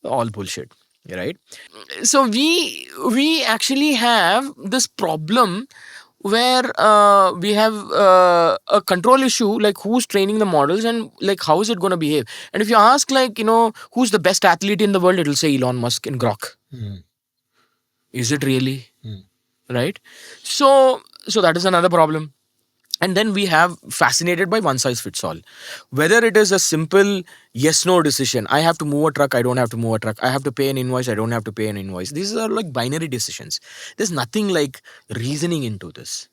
Speaker 1: All bullshit. Right? So we actually have this problem where we have a control issue, like who's training the models and like how is it going to behave. And if you ask, like, who's the best athlete in the world, it'll say Elon Musk in Grok. Is it really? Right? So that is another problem. And then we have fascinated by one size fits all. Whether it is a simple yes no decision, I have to move a truck, I don't have to move a truck, I have to pay an invoice, I don't have to pay an invoice. These are like binary decisions. There's nothing like reasoning into this.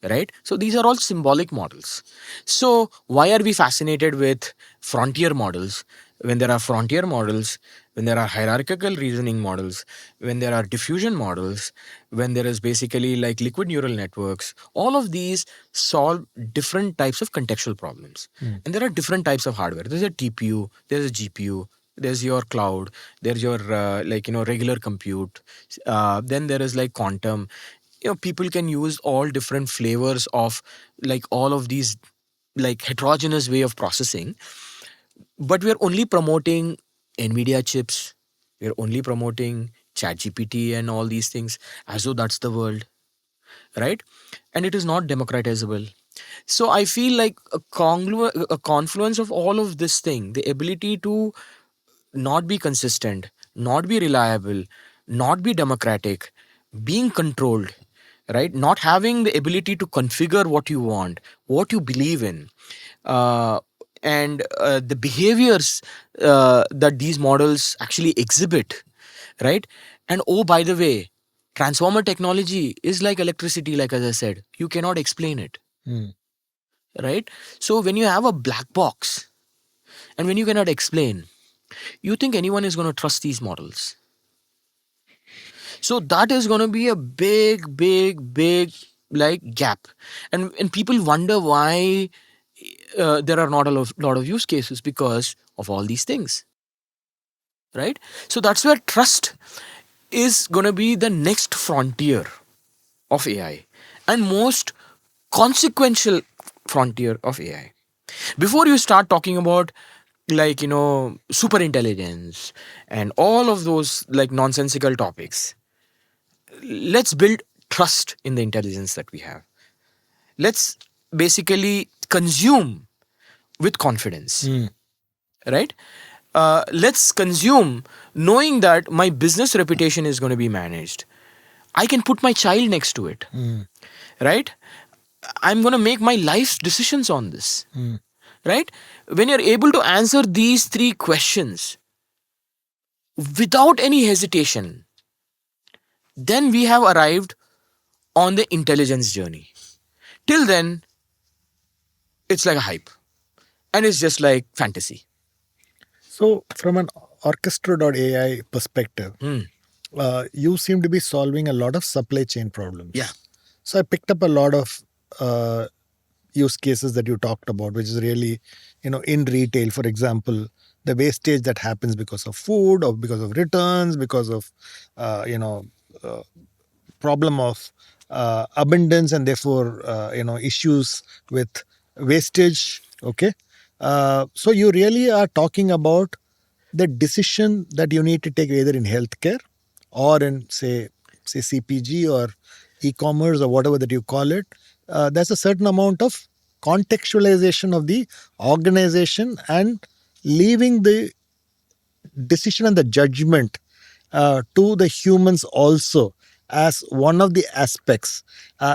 Speaker 1: Right? So these are all symbolic models. So why are we fascinated with frontier models when there are frontier models, when there are hierarchical reasoning models, when there are diffusion models, when there is basically like liquid neural networks? All of these solve different types of contextual problems. And there are different types of hardware. There's a TPU, there's a GPU, there's your cloud, there's your regular compute, then there is like quantum. People can use all different flavors of like all of these like heterogeneous way of processing, but we are only promoting NVIDIA chips, we are only promoting ChatGPT and all these things as though that's the world, right? And it is not democratizable. So I feel like a confluence of all of this thing, the ability to not be consistent, not be reliable, not be democratic, being controlled, right? Not having the ability to configure what you want, what you believe in, and the behaviors that these models actually exhibit, right? And oh, by the way, transformer technology is like electricity, like as I said, you cannot explain it. right? So when you have a black box and when you cannot explain, you think anyone is going to trust these models? So that is going to be a big like gap, and people wonder why there are not lot of use cases because of all these things, right? So that's where trust is going to be the next frontier of AI and most consequential frontier of AI. Before you start talking about like super intelligence and all of those like nonsensical topics, let's build trust in the intelligence that we have. Let's basically consume with confidence, right? Let's consume knowing that my business reputation is going to be managed. I can put my child next to it, right? I'm going to make my life's decisions on this, right? When you're able to answer these three questions without any hesitation, then we have arrived on the intelligence journey. Till then, it's like a hype and it's just like fantasy.
Speaker 3: So, from an orchestra.ai perspective, you seem to be solving a lot of supply chain problems.
Speaker 1: Yeah.
Speaker 3: So, I picked up a lot of use cases that you talked about, which is really, in retail, for example, the wastage that happens because of food or because of returns, because of, problem of abundance and therefore issues with wastage. Okay, so you really are talking about the decision that you need to take either in healthcare or in say CPG or e-commerce or whatever that you call it. There's a certain amount of contextualization of the organization and leaving the decision and the judgment to the humans also as one of the aspects.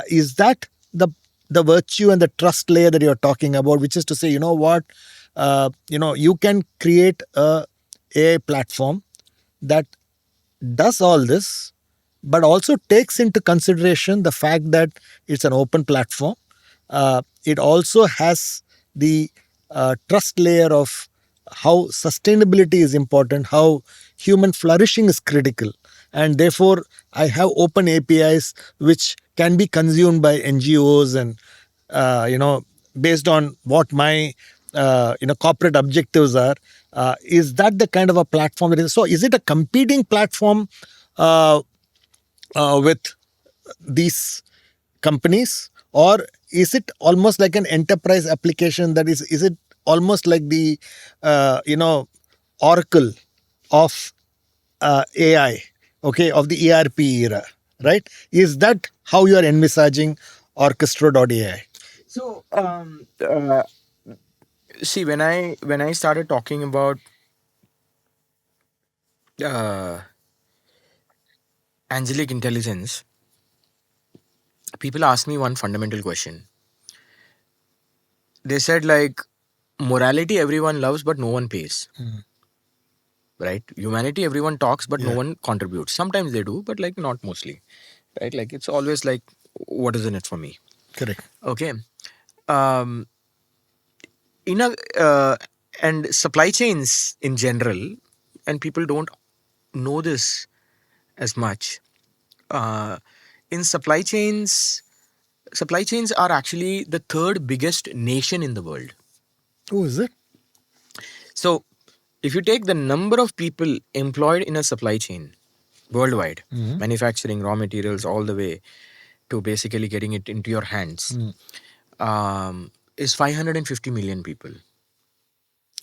Speaker 3: Is that the virtue and the trust layer that you're talking about, which is to say, you know what, you can create a AI platform that does all this, but also takes into consideration the fact that it's an open platform. It also has the trust layer of how sustainability is important, how human flourishing is critical, and therefore I have open APIs which can be consumed by NGOs and based on what my corporate objectives are. Is that the kind of a platform that is? So, is it a competing platform uh, with these companies, or is it almost like an enterprise application? That is it almost like the Oracle of AI, okay, of the ERP era, right? Is that how you are envisaging Orchestra.ai?
Speaker 1: So, see, when I started talking about uh, angelic intelligence, people ask me one fundamental question. They said like morality everyone loves, but no one pays. Right? Humanity everyone talks, but no
Speaker 3: Yeah.
Speaker 1: one contributes. Sometimes they do, but like not mostly. Right? Like it's always like, what is in it for me?
Speaker 3: Correct.
Speaker 1: Okay. Um, in a and supply chains in general, and people don't know this as much. Uh, in supply chains are actually the third biggest nation in the world.
Speaker 3: Oh, is it?
Speaker 1: So, if you take the number of people employed in a supply chain worldwide, manufacturing raw materials all the way to basically getting it into your hands, is 550 million people.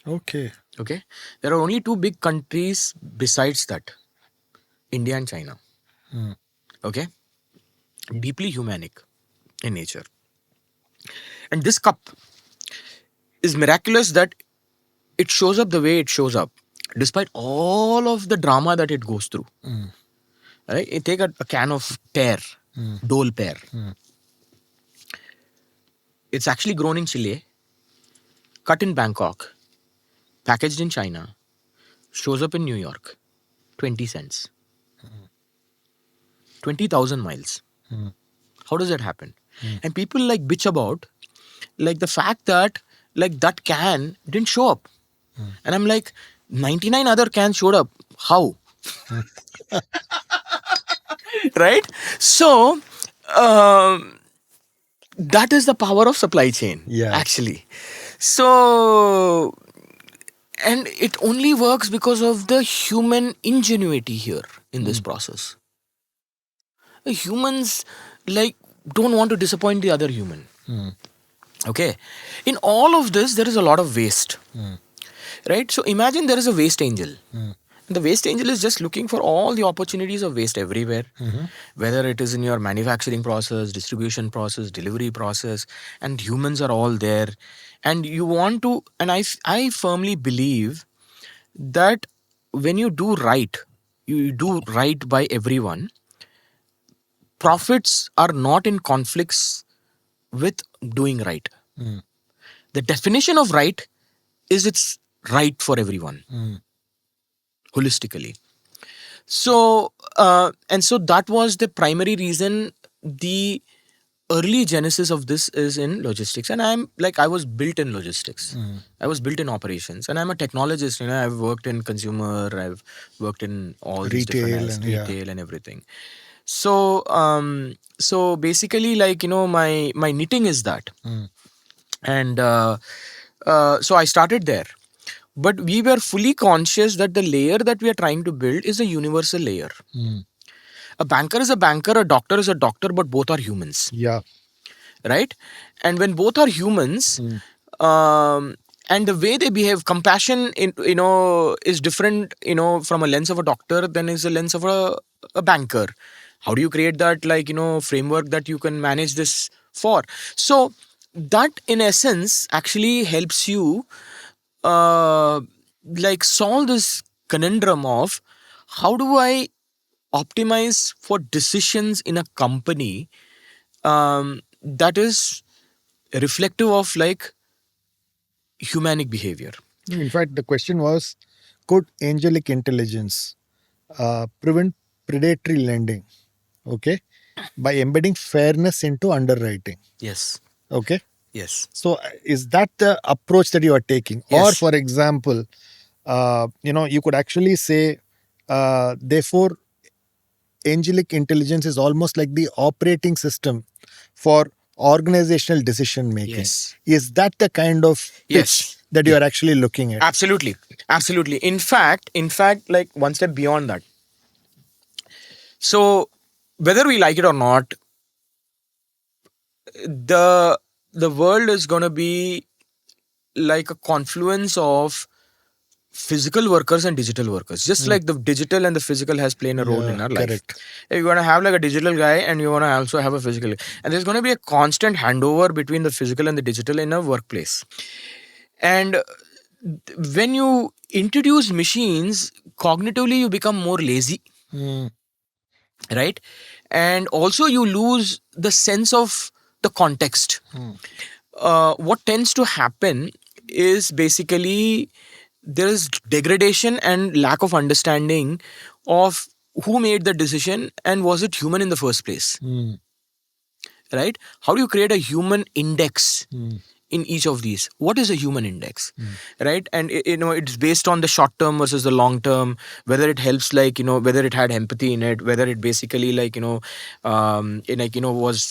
Speaker 3: Okay.
Speaker 1: Okay, there are only two big countries besides that, India and China. Okay, deeply humanic in nature, and this cup is miraculous that it shows up the way it shows up, despite all of the drama that it goes through. Right? You take a can of pear, dole pear. It's actually grown in Chile, cut in Bangkok, packaged in China, shows up in New York, 20 cents, 20,000 miles. How does that happen? And people like bitch about like the fact that like that can didn't show up, and I'm like 99 other cans showed up. How? Right? So that is the power of supply chain,
Speaker 3: Yeah.
Speaker 1: actually. So, and it only works because of the human ingenuity here in this process. Humans like don't want to disappoint the other human. Okay, in all of this there is a lot of waste, right? So imagine there is a waste angel. The waste angel is just looking for all the opportunities of waste everywhere, whether it is in your manufacturing process, distribution process, delivery process, and humans are all there. And you want to, and I firmly believe that when you do right, you do right by everyone, profits are not in conflicts with doing right. The definition of right is it's right for everyone holistically. So, and so that was the primary reason. The early genesis of this is in logistics, and I was built in logistics. I was built in operations, and I'm a technologist. I've worked in consumer, I've worked in all these different
Speaker 3: Retail
Speaker 1: areas,
Speaker 3: and yeah.
Speaker 1: retail and everything. So, so basically, my knitting is that, and so I started there. But we were fully conscious that the layer that we are trying to build is a universal layer. A banker is a banker, a doctor is a doctor, but both are humans,
Speaker 3: Yeah.
Speaker 1: right? And when both are humans, and the way they behave, compassion, is different, from a lens of a doctor than is a lens of a banker. How do you create that, framework that you can manage this for? So that, in essence, actually helps you, solve this conundrum of how do I optimize for decisions in a company that is reflective of humanic behavior.
Speaker 3: In fact, the question was, could angelic intelligence prevent predatory lending? Okay, by embedding fairness into underwriting.
Speaker 1: Yes.
Speaker 3: Okay.
Speaker 1: Yes.
Speaker 3: So, is that the approach that you are taking?
Speaker 1: Yes.
Speaker 3: Or, for example, you could actually say, therefore, angelic intelligence is almost like the operating system for organizational decision making.
Speaker 1: Yes.
Speaker 3: Is that the kind of pitch
Speaker 1: Yes.
Speaker 3: that you are actually looking at?
Speaker 1: Absolutely. Absolutely. In fact, like one step beyond that. So whether we like it or not, the world is going to be like a confluence of physical workers and digital workers, just like the digital and the physical has played a role in our life.
Speaker 3: Correct.
Speaker 1: You're going to have like a digital guy and you want to also have a physical guy. And there's going to be a constant handover between the physical and the digital in a workplace. And when you introduce machines, cognitively you become more lazy, right? And also you lose the sense of the context. What tends to happen is basically there is degradation and lack of understanding of who made the decision and was it human in the first place, right? How do you create a human index in each of these? What is a human index, right? And it's based on the short term versus the long term, whether it helps, whether it had empathy in it, whether it basically was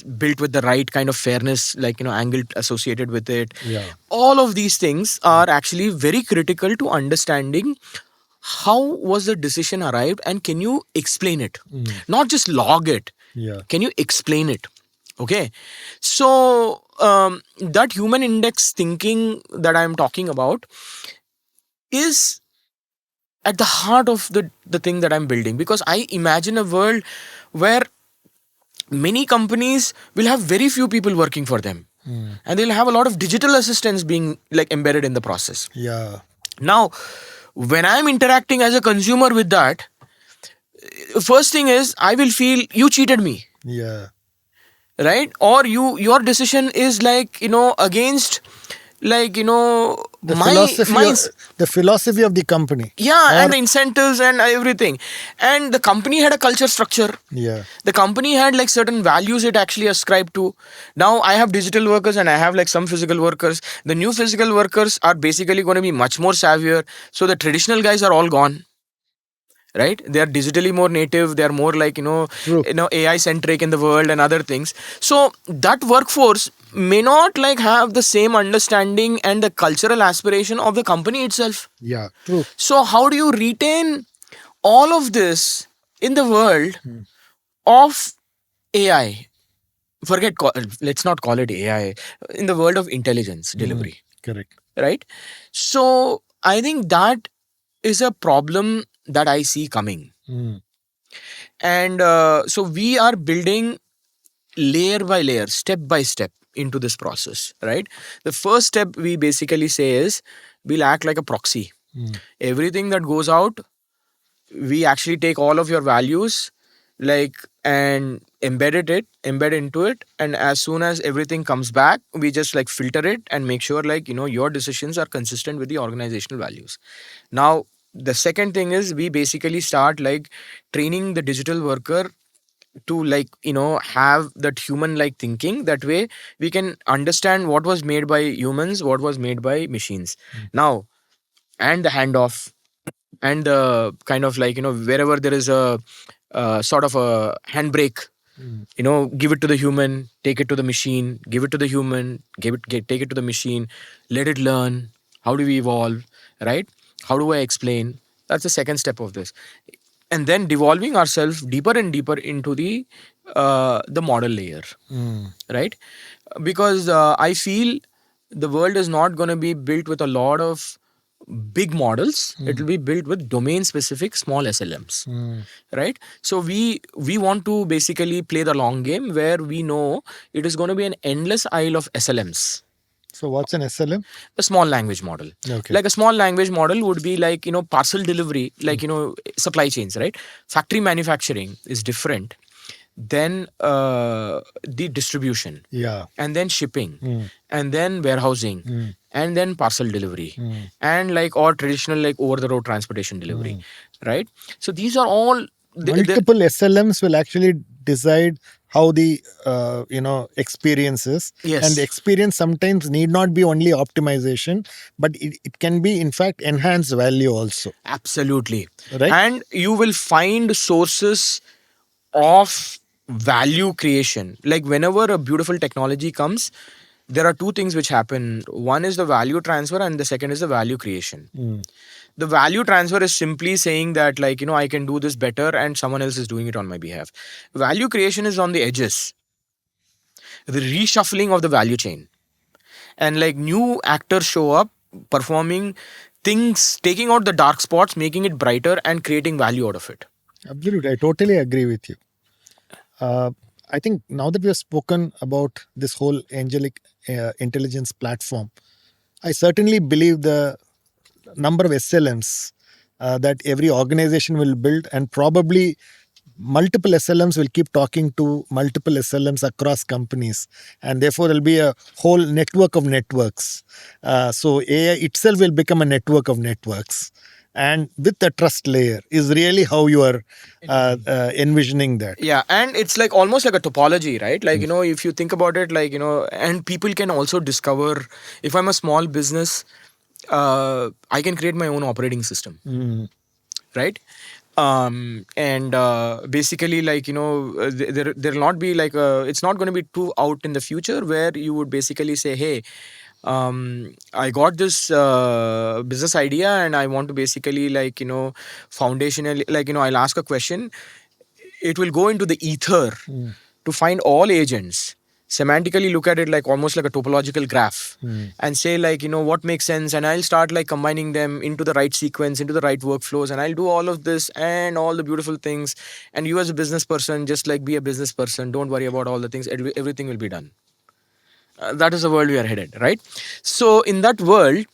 Speaker 1: built with the right kind of fairness, angle associated with it.
Speaker 3: Yeah.
Speaker 1: All of these things are actually very critical to understanding how was the decision arrived and can you explain it, not just log it.
Speaker 3: Yeah.
Speaker 1: Can you explain it? Okay, so that human index thinking that I'm talking about is at the heart of the thing that I'm building, because I imagine a world where many companies will have very few people working for them, and they'll have a lot of digital assistants being embedded in the process.
Speaker 3: Yeah.
Speaker 1: Now, when I'm interacting as a consumer with that, first thing is I will feel you cheated me.
Speaker 3: Yeah.
Speaker 1: Right? Or your decision is against
Speaker 3: The
Speaker 1: my
Speaker 3: philosophy,
Speaker 1: my
Speaker 3: the philosophy of the company,
Speaker 1: yeah,
Speaker 3: or
Speaker 1: and the incentives and everything. And the company had a culture structure.
Speaker 3: yeah,
Speaker 1: The company had like certain values it actually ascribed to. Now I have digital workers and I have like some physical workers. The new physical workers are basically going to be much more savvier. So the traditional guys are all gone, right? They are digitally more native. They are more like
Speaker 3: true.
Speaker 1: AI centric in the world and other things. So that workforce may not like have the same understanding and the cultural aspiration of the company itself.
Speaker 3: Yeah, true.
Speaker 1: So how do you retain all of this in the world
Speaker 3: Mm.
Speaker 1: of AI? Let's not call it AI, in the world of intelligence
Speaker 3: Mm.
Speaker 1: delivery,
Speaker 3: Correct.
Speaker 1: right? So I think that is a problem that I see coming.
Speaker 3: Mm.
Speaker 1: And so we are building layer by layer, step by step into this process, right? The first step we basically say is we'll act like a proxy.
Speaker 3: Mm.
Speaker 1: Everything that goes out, we actually take all of your values like and embed into it, and as soon as everything comes back, we just like filter it and make sure like your decisions are consistent with the organizational values. Now the second thing is we basically start like training the digital worker to like have that human like thinking. That way we can understand what was made by humans, what was made by machines. Now, and the handoff, and the kind of like wherever there is a sort of a handbrake,
Speaker 3: Mm.
Speaker 1: give it to the human, take it to the machine, give it to the human, take it to the machine, let it learn. How do we evolve, right? How do I explain? That's the second step of this. And then devolving ourselves deeper and deeper into the model layer,
Speaker 3: Mm.
Speaker 1: right? Because I feel the world is not going to be built with a lot of big models. It will be built with domain specific small SLMs,
Speaker 3: Mm.
Speaker 1: right? So we want to basically play the long game where we know it is going to be an endless aisle of SLMs.
Speaker 3: So what's an SLM?
Speaker 1: A small language model,
Speaker 3: Okay.
Speaker 1: like a small language model would be like parcel delivery, like supply chains, right? Factory manufacturing is different then the distribution,
Speaker 3: Yeah.
Speaker 1: and then shipping,
Speaker 3: Mm.
Speaker 1: and then warehousing,
Speaker 3: Mm.
Speaker 1: and then parcel delivery,
Speaker 3: Mm.
Speaker 1: and like or traditional like over the road transportation delivery,
Speaker 3: Mm.
Speaker 1: right? So these are all
Speaker 3: Multiple SLMs will actually decide how the experience is, and the
Speaker 1: yes,
Speaker 3: experience sometimes need not be only optimization, but it can be in fact enhanced value also,
Speaker 1: absolutely.
Speaker 3: right?
Speaker 1: And you will find sources of value creation. Like whenever a beautiful technology comes, there are two things which happen. One is the value transfer, and the second is the value creation.
Speaker 3: Mm.
Speaker 1: The value transfer is simply saying that like I can do this better and someone else is doing it on my behalf. Value creation is on the edges, the reshuffling of the value chain, and like new actors show up performing things, taking out the dark spots, making it brighter and creating value out of it.
Speaker 3: Absolutely, I totally agree with you. I think now that we have spoken about this whole angelic intelligence platform, I certainly believe the number of SLMs that every organization will build, and probably multiple SLMs will keep talking to multiple SLMs across companies, and therefore there'll be a whole network of networks. So AI itself will become a network of networks, and with the trust layer is really how you are envisioning that.
Speaker 1: Yeah, and it's like almost like a topology, right? Like if you think about it, like and people can also discover, if I'm a small business, I can create my own operating system,
Speaker 3: Mm.
Speaker 1: right? And basically like there'll not be like it's not going to be too out in the future where you would basically say, hey, I got this business idea and I want to basically like foundationally like I'll ask a question, it will go into the ether
Speaker 3: Mm.
Speaker 1: to find all agents, semantically look at it like almost like a topological graph,
Speaker 3: Mm.
Speaker 1: and say like what makes sense, and I'll start like combining them into the right sequence, into the right workflows, and I'll do all of this and all the beautiful things. And you as a business person, just like be a business person, don't worry about all the things, everything will be done. That is the world we are headed, right? So in that world,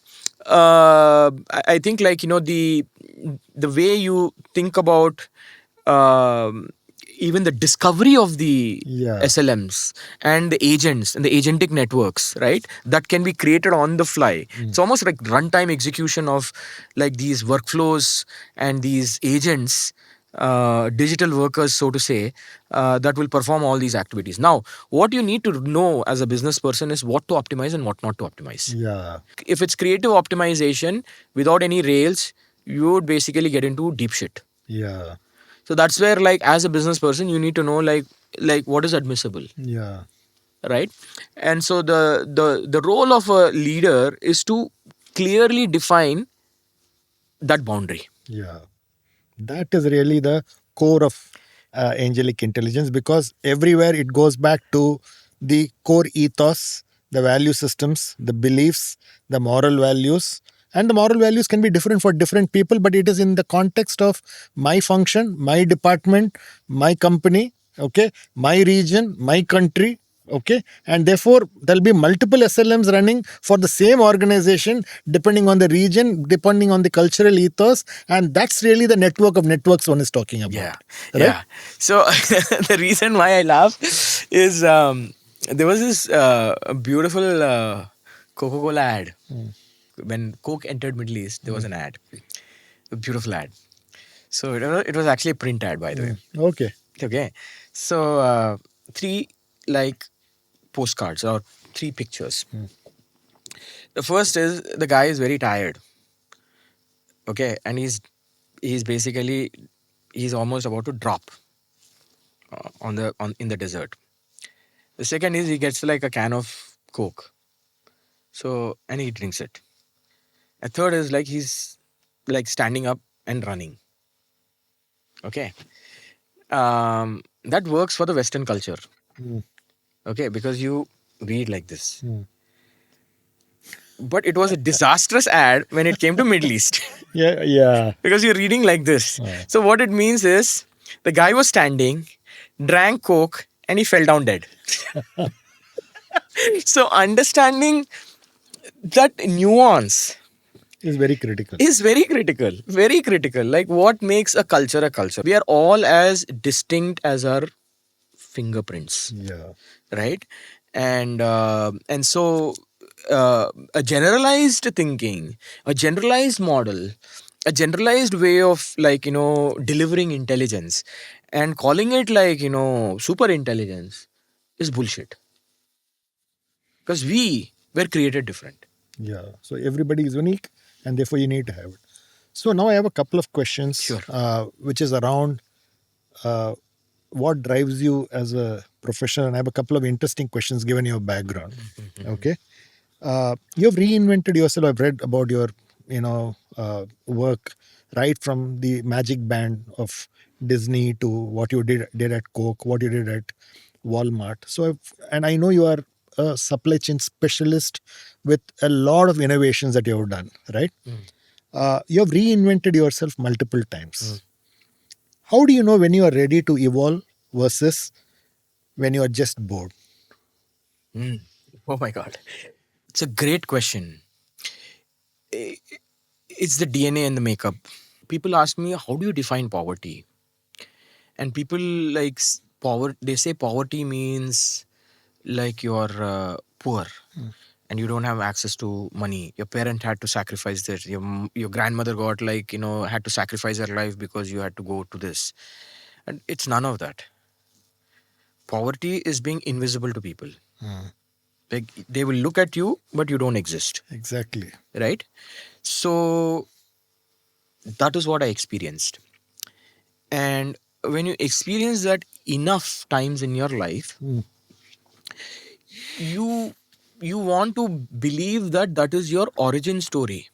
Speaker 1: I think like the way you think about um, even the discovery of the
Speaker 3: Yeah.
Speaker 1: SLMs and the agents and the agentic networks, right? That can be created on the fly. It's almost like runtime execution of like these workflows and these agents, digital workers, so to say, that will perform all these activities. Now, what you need to know as a business person is what to optimize and what not to optimize.
Speaker 3: Yeah.
Speaker 1: If it's creative optimization without any rails, you would basically get into deep shit.
Speaker 3: Yeah.
Speaker 1: So that's where, like, as a business person, you need to know like what is admissible,
Speaker 3: Yeah.
Speaker 1: right? And so the role of a leader is to clearly define that boundary.
Speaker 3: Yeah. That is really the core of angelic intelligence, because everywhere it goes back to the core ethos, the value systems, the beliefs, the moral values. And the moral values can be different for different people, but it is in the context of my function, my department, my company, okay, my region, my country, okay, and therefore there'll be multiple SLMs running for the same organization depending on the region, depending on the cultural ethos, and that's really the network of networks one is talking about.
Speaker 1: Yeah,
Speaker 3: right?
Speaker 1: yeah. So the reason why I laugh is there was this beautiful Coca-Cola ad. When Coke entered Middle East, there was an ad, a beautiful ad. So it was actually a print ad, by the way.
Speaker 3: Okay.
Speaker 1: Okay, so three like postcards or three pictures. The first is the guy is very tired. Okay, and he's basically he's almost about to drop on in the desert. The second is he gets like a can of Coke, so and he drinks it. A third is like he's like standing up and running. Okay, that works for the Western culture. Okay, because you read like this. But it was a disastrous ad when it came to Middle East.
Speaker 3: Yeah. Yeah.
Speaker 1: Because you're reading like this. So what it means is the guy was standing, drank Coke, and he fell down dead. So understanding that nuance
Speaker 3: Is very critical.
Speaker 1: is very critical. Very critical. Like what makes a culture a culture? We are all as distinct as our fingerprints.
Speaker 3: Yeah.
Speaker 1: Right? And so a generalized thinking, a generalized model, a generalized way of like delivering intelligence and calling it like super intelligence is bullshit, because we were created different.
Speaker 3: Yeah. So everybody is unique, and therefore you need to have it. So now I have a couple of questions,
Speaker 1: Sure.
Speaker 3: which is around what drives you as a professional. And I have a couple of interesting questions given your background. Okay. You've reinvented yourself. I've read about your, work right from the magic band of Disney to what you did at Coke, what you did at Walmart. And I know you are a supply chain specialist with a lot of innovations that you have done, right? You have reinvented yourself multiple times. How do you know when you are ready to evolve versus when you are just bored?
Speaker 1: Oh my god, it's a great question. It's the DNA and the makeup. People ask me, how do you define poverty? And people like power, they say poverty means like you're poor and you don't have access to money. Your parent had to sacrifice this. Your grandmother got like had to sacrifice her life because you had to go to this. And it's none of that. Poverty is being invisible to people. Like they will look at you but you don't exist.
Speaker 3: Exactly.
Speaker 1: Right? So that is what I experienced. And when you experience that enough times in your life, you want to believe that that is your origin story.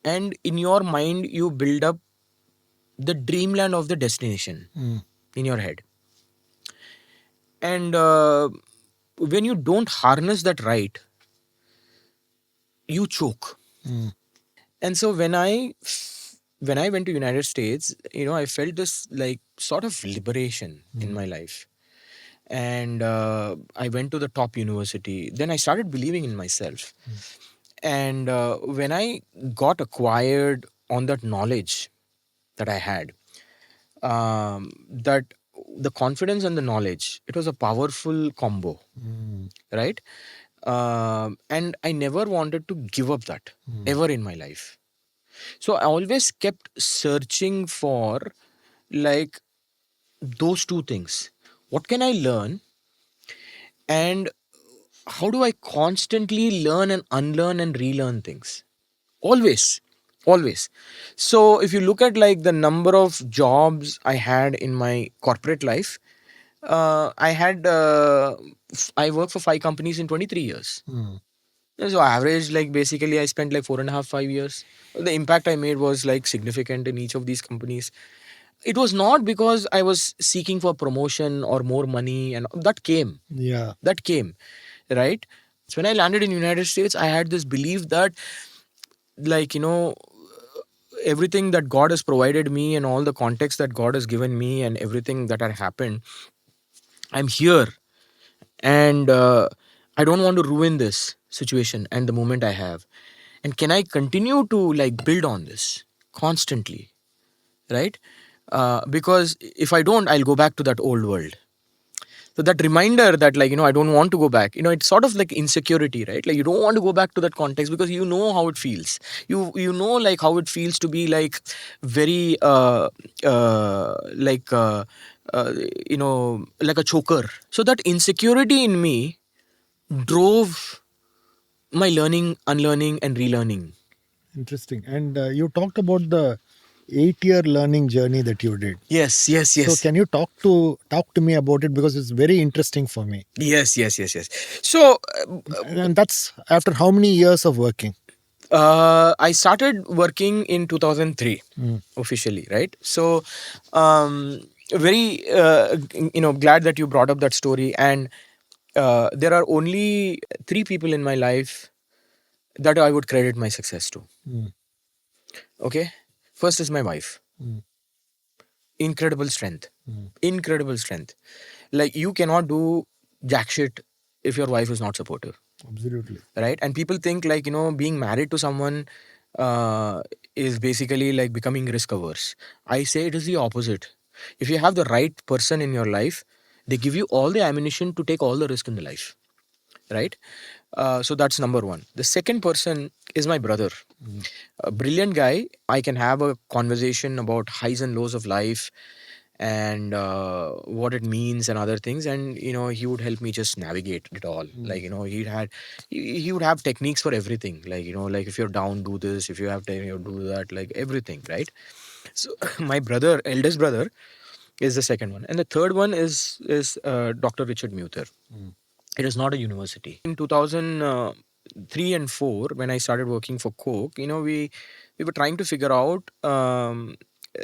Speaker 1: And in your mind you build up the dreamland of the destination in your head. And when you don't harness that right, you choke. And so when I went to United States, I felt this like sort of liberation in my life. And I went to the top university. Then I started believing in myself. And when I got acquired on that knowledge that I had, that the confidence and the knowledge, it was a powerful combo, right? And I never wanted to give up that ever in my life. So I always kept searching for like those two things. What can I learn? And how do I constantly learn and unlearn and relearn things? Always. Always. So if you look at like the number of jobs I had in my corporate life, I worked for 5 companies in 23 years. So average, like basically I spent like 4.5, 5 years. The impact I made was like significant in each of these companies. It was not because I was seeking for promotion or more money, and
Speaker 3: Yeah.
Speaker 1: that came, right? So when I landed in United States, I had this belief that, like, everything that God has provided me and all the context that God has given me and everything that had happened, I'm here, and I don't want to ruin this situation and the moment I have. And can I continue to like build on this constantly, right? Because if I don't, I'll go back to that old world. So that reminder that, like, I don't want to go back, it's sort of like insecurity, right? Like, you don't want to go back to that context because you know how it feels. You know, like, how it feels to be like very like like a choker. So that insecurity in me drove my learning, unlearning and relearning.
Speaker 3: Interesting. And you talked about the 8-year learning journey that you did.
Speaker 1: Yes.
Speaker 3: So can you talk to me about it, because it's very interesting for me.
Speaker 1: Yes. So
Speaker 3: And that's after how many years of working?
Speaker 1: I started working in 2003 officially, right? So, very glad that you brought up that story. And there are only three people in my life that I would credit my success to. Okay, first is my wife. Incredible strength, incredible strength. Like, you cannot do jack shit if your wife is not supportive.
Speaker 3: Absolutely.
Speaker 1: Right? And people think, like, being married to someone is basically like becoming risk averse. I say it is the opposite. If you have the right person in your life, they give you all the ammunition to take all the risk in the life, right? So that's number one. The second person is my brother. A brilliant guy. I can have a conversation about highs and lows of life and what it means and other things, and he would help me just navigate it all. Like, he would have techniques for everything. Like, like, if you're down, do this. If you have time, you do that. Like, everything, right? So my brother, eldest brother, is the second one, and the third one is Dr. Richard Muther. It is not a university. In 2003 and 4, when I started working for Coke, we were trying to figure out,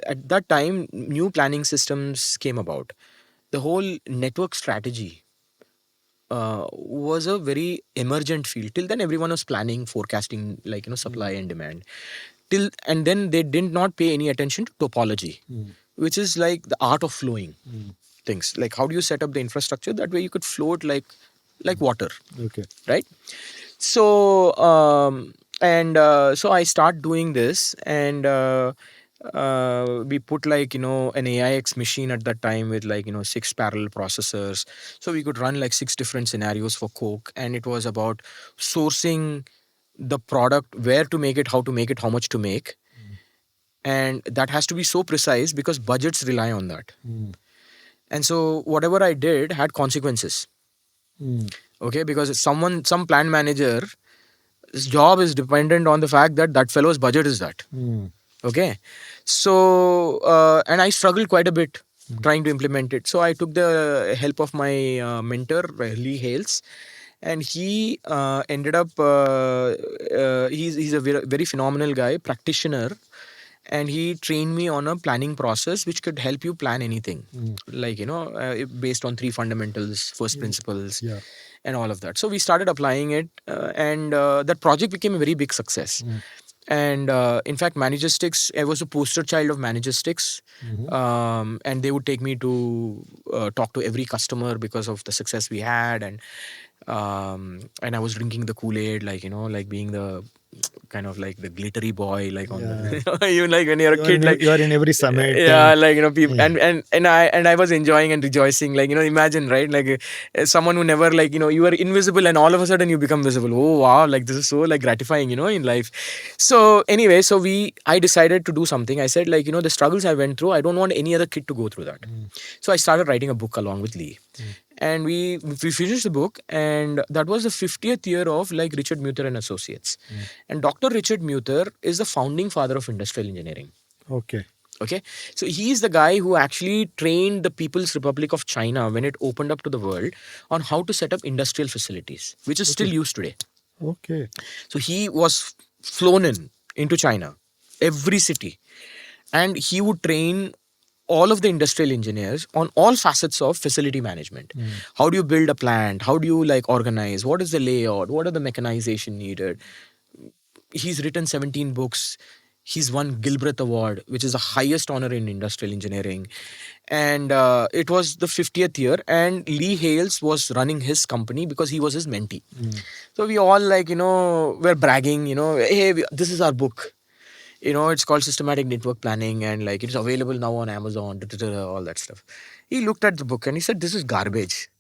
Speaker 1: at that time, new planning systems came about. The whole network strategy was a very emergent field. Till then, everyone was planning, forecasting, like, supply and demand. And then they did not pay any attention to topology, which is like the art of flowing things. Like, how do you set up the infrastructure that way you could float like water,
Speaker 3: Okay.
Speaker 1: right? So so I start doing this, and we put, like, an AIX machine at that time with, like, 6 parallel processors, so we could run like 6 different scenarios for Coke. And it was about sourcing the product, where to make it, how to make it, how much to make, and that has to be so precise because budgets rely on that. And so whatever I did had consequences. Okay, because some plant manager, his job is dependent on the fact that that fellow's budget is that. Okay, so and I struggled quite a bit trying to implement it. So I took the help of my mentor, Lee Hales, and he ended up he's a very phenomenal guy, practitioner, and he trained me on a planning process which could help you plan anything, like, based on 3 fundamentals, first principles,
Speaker 3: Yeah.
Speaker 1: and all of that. So we started applying it, and that project became a very big success. And in fact, Manageristics, I was a poster child of Manageristics. And they would take me to talk to every customer because of the success we had. And I was drinking the Kool-Aid, like, like being the kind of like the glittery boy, like on
Speaker 3: Yeah.
Speaker 1: the, you like when you're a kid, like
Speaker 3: You are in every summit.
Speaker 1: yeah,
Speaker 3: And
Speaker 1: like people,
Speaker 3: yeah.
Speaker 1: and I was enjoying and rejoicing, like imagine, right, like someone who never, like you are invisible and all of a sudden you become visible. Oh wow, like this is so like gratifying, in life. So anyway, I decided to do something. I said, like, the struggles I went through, I don't want any other kid to go through that. So I started writing a book along with Lee. And we finished the book, and that was the 50th year of like Richard Muter and Associates. And Dr. Richard Muter is the founding father of industrial engineering.
Speaker 3: Okay.
Speaker 1: Okay, so he's the guy who actually trained the People's Republic of China when it opened up to the world on how to set up industrial facilities, which is still used today.
Speaker 3: Okay.
Speaker 1: So he was flown into China, every city, and he would train all of the industrial engineers on all facets of facility management. How do you build a plant? How do you like organize? What is the layout? What are the mechanization needed? He's written 17 books. He's won Gilbreth Award, which is the highest honor in industrial engineering. And it was the 50th year, and Lee Hales was running his company because he was his mentee. So we all, like, were bragging, hey, this is our book. It's called Systematic Network Planning, and like it's available now on Amazon, all that stuff. He looked at the book and he said, this is garbage.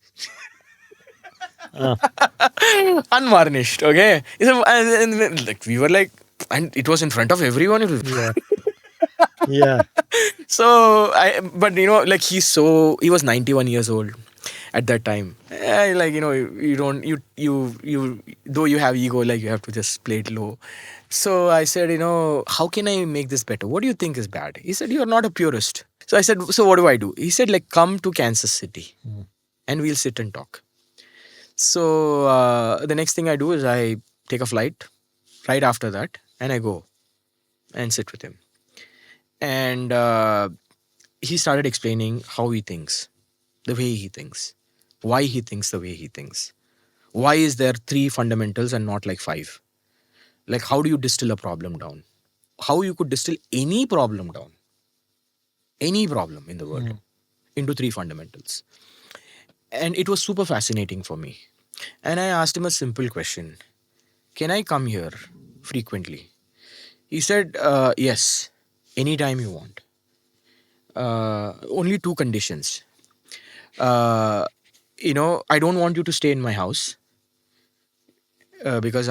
Speaker 1: Unvarnished, okay? He said, and, like, we were like, and it was in front of everyone. It was,
Speaker 3: Yeah. Yeah.
Speaker 1: so but like he was 91 years old at that time. Like, you don't, you though you have ego, like you have to just play it low. So I said, how can I make this better? What do you think is bad? He said, you're not a purist. So I said, so what do I do? He said, like, come to Kansas City and we'll sit and talk. So the next thing I do is I take a flight right after that, and I go and sit with him. And he started explaining how he thinks, the way he thinks, why he thinks the way he thinks. Why is there 3 fundamentals and not like 5? Like, how do you distill a problem down? How you could distill any problem down, any problem in the world, into 3 fundamentals. And it was super fascinating for me. And I asked him a simple question. Can I come here frequently? He said, yes, anytime you want. Only 2 conditions. I don't want you to stay in my house, because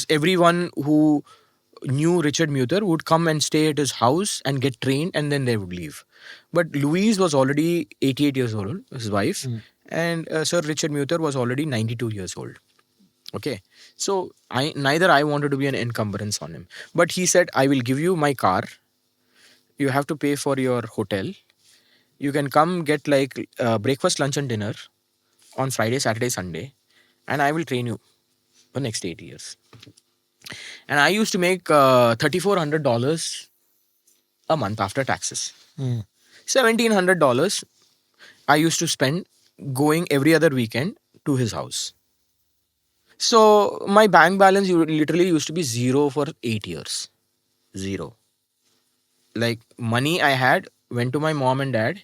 Speaker 1: everyone who knew Richard Muter would come and stay at his house and get trained, and then they would leave. But Louise was already 88 years old, his wife, and Sir Richard Muter was already 92 years old. Okay, so neither I wanted to be an encumbrance on him. But he said, I will give you my car. You have to pay for your hotel. You can come get like breakfast, lunch, and dinner on Friday, Saturday, Sunday, and I will train you for next 8 years. And I used to make $3,400 a month after taxes. $1,700 I used to spend going every other weekend to his house. So my bank balance literally used to be 0 for 8 years. 0. Like, money I had went to my mom and dad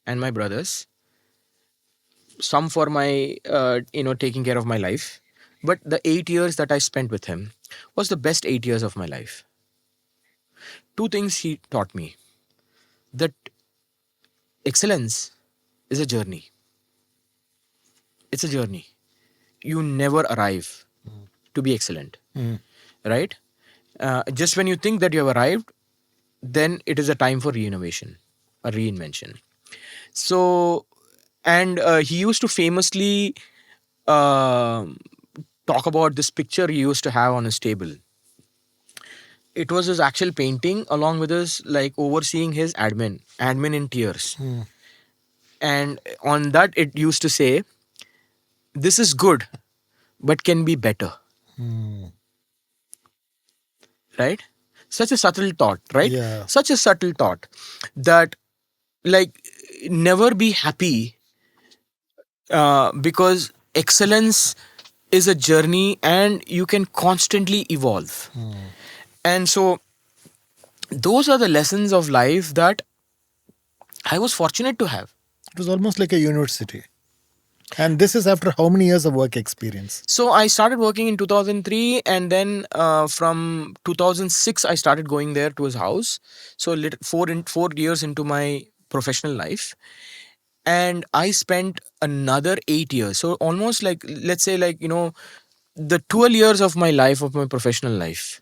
Speaker 1: and my brothers. Some for my, taking care of my life. But the 8 years that I spent with him was the best 8 years of my life. 2 things he taught me. That excellence is a journey. It's a journey. You never arrive to be excellent. Right? Just when you think that you have arrived, then it is a time for reinnovation, a reinvention. So, and he used to famously talk about this picture he used to have on his table. It was his actual painting along with his, like, overseeing his admin in tears. And on that it used to say, this is good, but can be better. Right? Such a subtle thought, right?
Speaker 3: Yeah.
Speaker 1: Such a subtle thought that, like, never be happy, because excellence is a journey and you can constantly evolve. And so those are the lessons of life that I was fortunate to have.
Speaker 3: It was almost like a university. And this is after how many years of work experience?
Speaker 1: So I started working in 2003, and then from 2006 I started going there to his house. So 4 years into my professional life, and I spent another 8 years. So almost like, let's say, like, the 12 years of my life, of my professional life,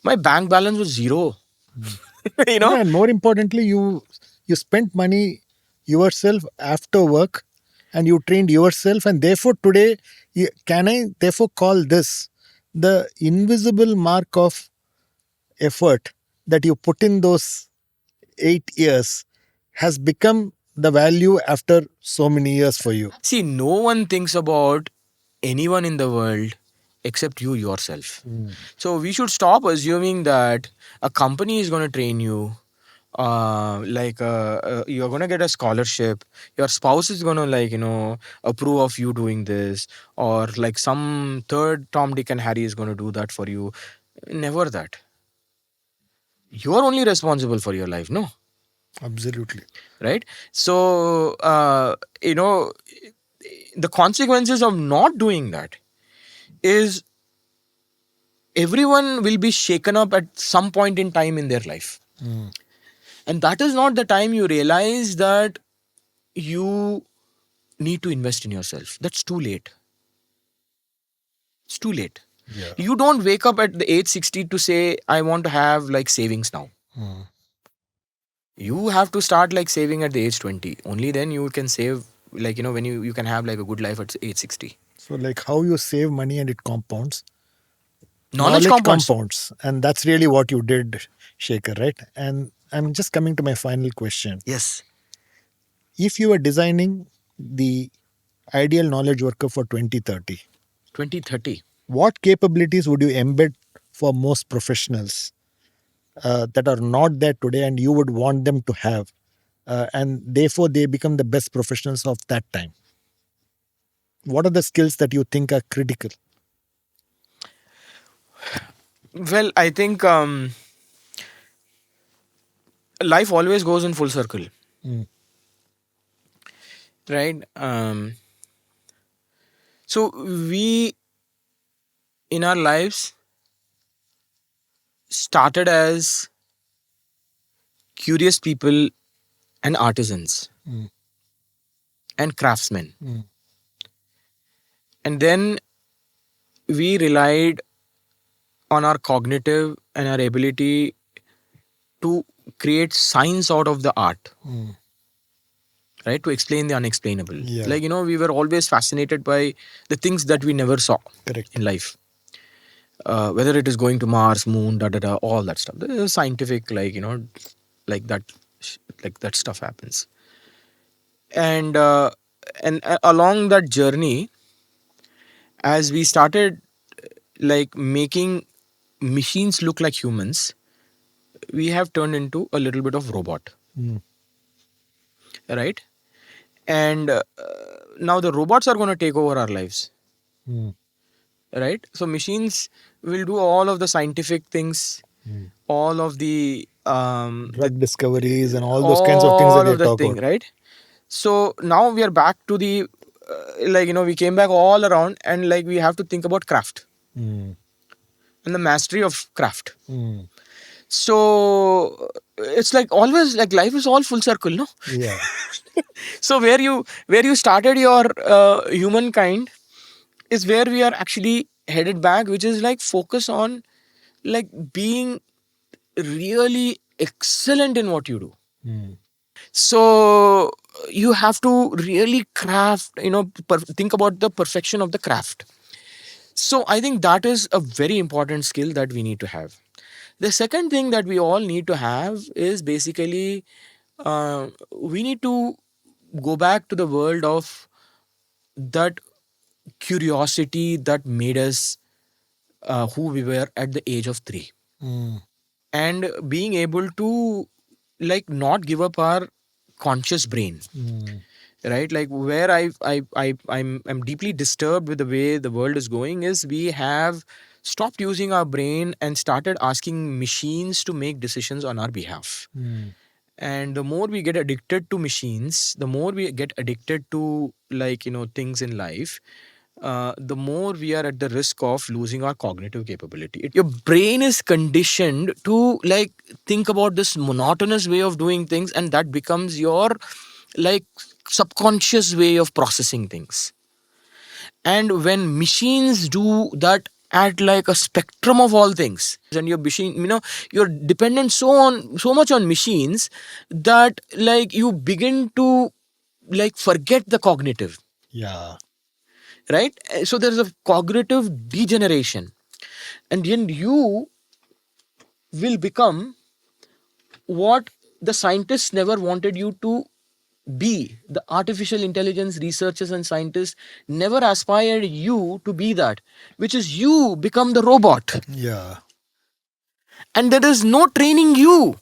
Speaker 1: my bank balance was zero. you know
Speaker 3: Yeah, and more importantly, you spent money yourself after work, and you trained yourself, and therefore today, can I therefore call this the invisible mark of effort that you put in those 8 years has become the value after so many years for you?
Speaker 1: See, no one thinks about anyone in the world except you yourself. So we should stop assuming that a company is going to train you. You're going to get a scholarship. Your spouse is going to, like, approve of you doing this, or like some third Tom, Dick, and Harry is going to do that for you. Never that. You're only responsible for your life, no?
Speaker 3: Absolutely.
Speaker 1: Right? So, the consequences of not doing that is everyone will be shaken up at some point in time in their life. And that is not the time you realize that you need to invest in yourself. That's too late. It's too late.
Speaker 3: Yeah.
Speaker 1: You don't wake up at the age 60 to say, I want to have like savings now. You have to start like saving at the age 20. Only then you can save, like, when you can have like a good life at age 60.
Speaker 3: So, like how you save money and it compounds.
Speaker 1: Knowledge compounds.
Speaker 3: compounds. And that's really what you did, Shekhar, right? And I'm just coming to my final question.
Speaker 1: Yes.
Speaker 3: If you were designing the ideal knowledge worker for 2030,
Speaker 1: 2030.
Speaker 3: what capabilities would you embed for most professionals that are not there today and you would want them to have? And therefore, they become the best professionals of that time. What are the skills that you think are critical?
Speaker 1: Well, I think life always goes in full circle. Right? So we, in our lives, started as curious people and artisans and craftsmen. And then we relied on our cognitive and our ability to create science out of the art. Right? To explain the unexplainable.
Speaker 3: Yeah.
Speaker 1: Like, we were always fascinated by the things that we never saw.
Speaker 3: Correct.
Speaker 1: In life. Whether it is going to Mars, moon, all that stuff. The scientific, like that, like that stuff happens. And along that journey, as we started like making machines look like humans, we have turned into a little bit of robot. Right? And now the robots are going to take over our lives. Right? So machines will do all of the scientific things, all of the
Speaker 3: Drug discoveries and all those kinds of things that
Speaker 1: all
Speaker 3: they
Speaker 1: of the
Speaker 3: talk
Speaker 1: thing,
Speaker 3: about.
Speaker 1: right? So now we are back to the we came back all around, and like we have to think about craft and the mastery of craft. So it's like always, like life is all full circle, no?
Speaker 3: Yeah.
Speaker 1: So where you started your humankind is where we are actually headed back, which is like focus on like being really excellent in what you do. So you have to really craft, think about the perfection of the craft. So I think that is a very important skill that we need to have. The second thing that we all need to have is basically we need to go back to the world of that curiosity that made us who we were at the age of 3, and being able to like not give up our conscious brain. Right? Like where I'm deeply disturbed with the way the world is going is we have stopped using our brain and started asking machines to make decisions on our behalf. And the more we get addicted to machines, the more we get addicted to, like, things in life, the more we are at the risk of losing our cognitive capability. Your brain is conditioned to, like, think about this monotonous way of doing things, and that becomes your, like, subconscious way of processing things. And when machines do that at, like, a spectrum of all things, and your machine, you're dependent so much on machines that, like, you begin to, like, forget the cognitive,
Speaker 3: Yeah.
Speaker 1: right? So there's a cognitive degeneration, and then you will become what the scientists never wanted you to be. The artificial intelligence researchers and scientists never aspired you to be that, which is you become the robot.
Speaker 3: Yeah.
Speaker 1: And there is no training you,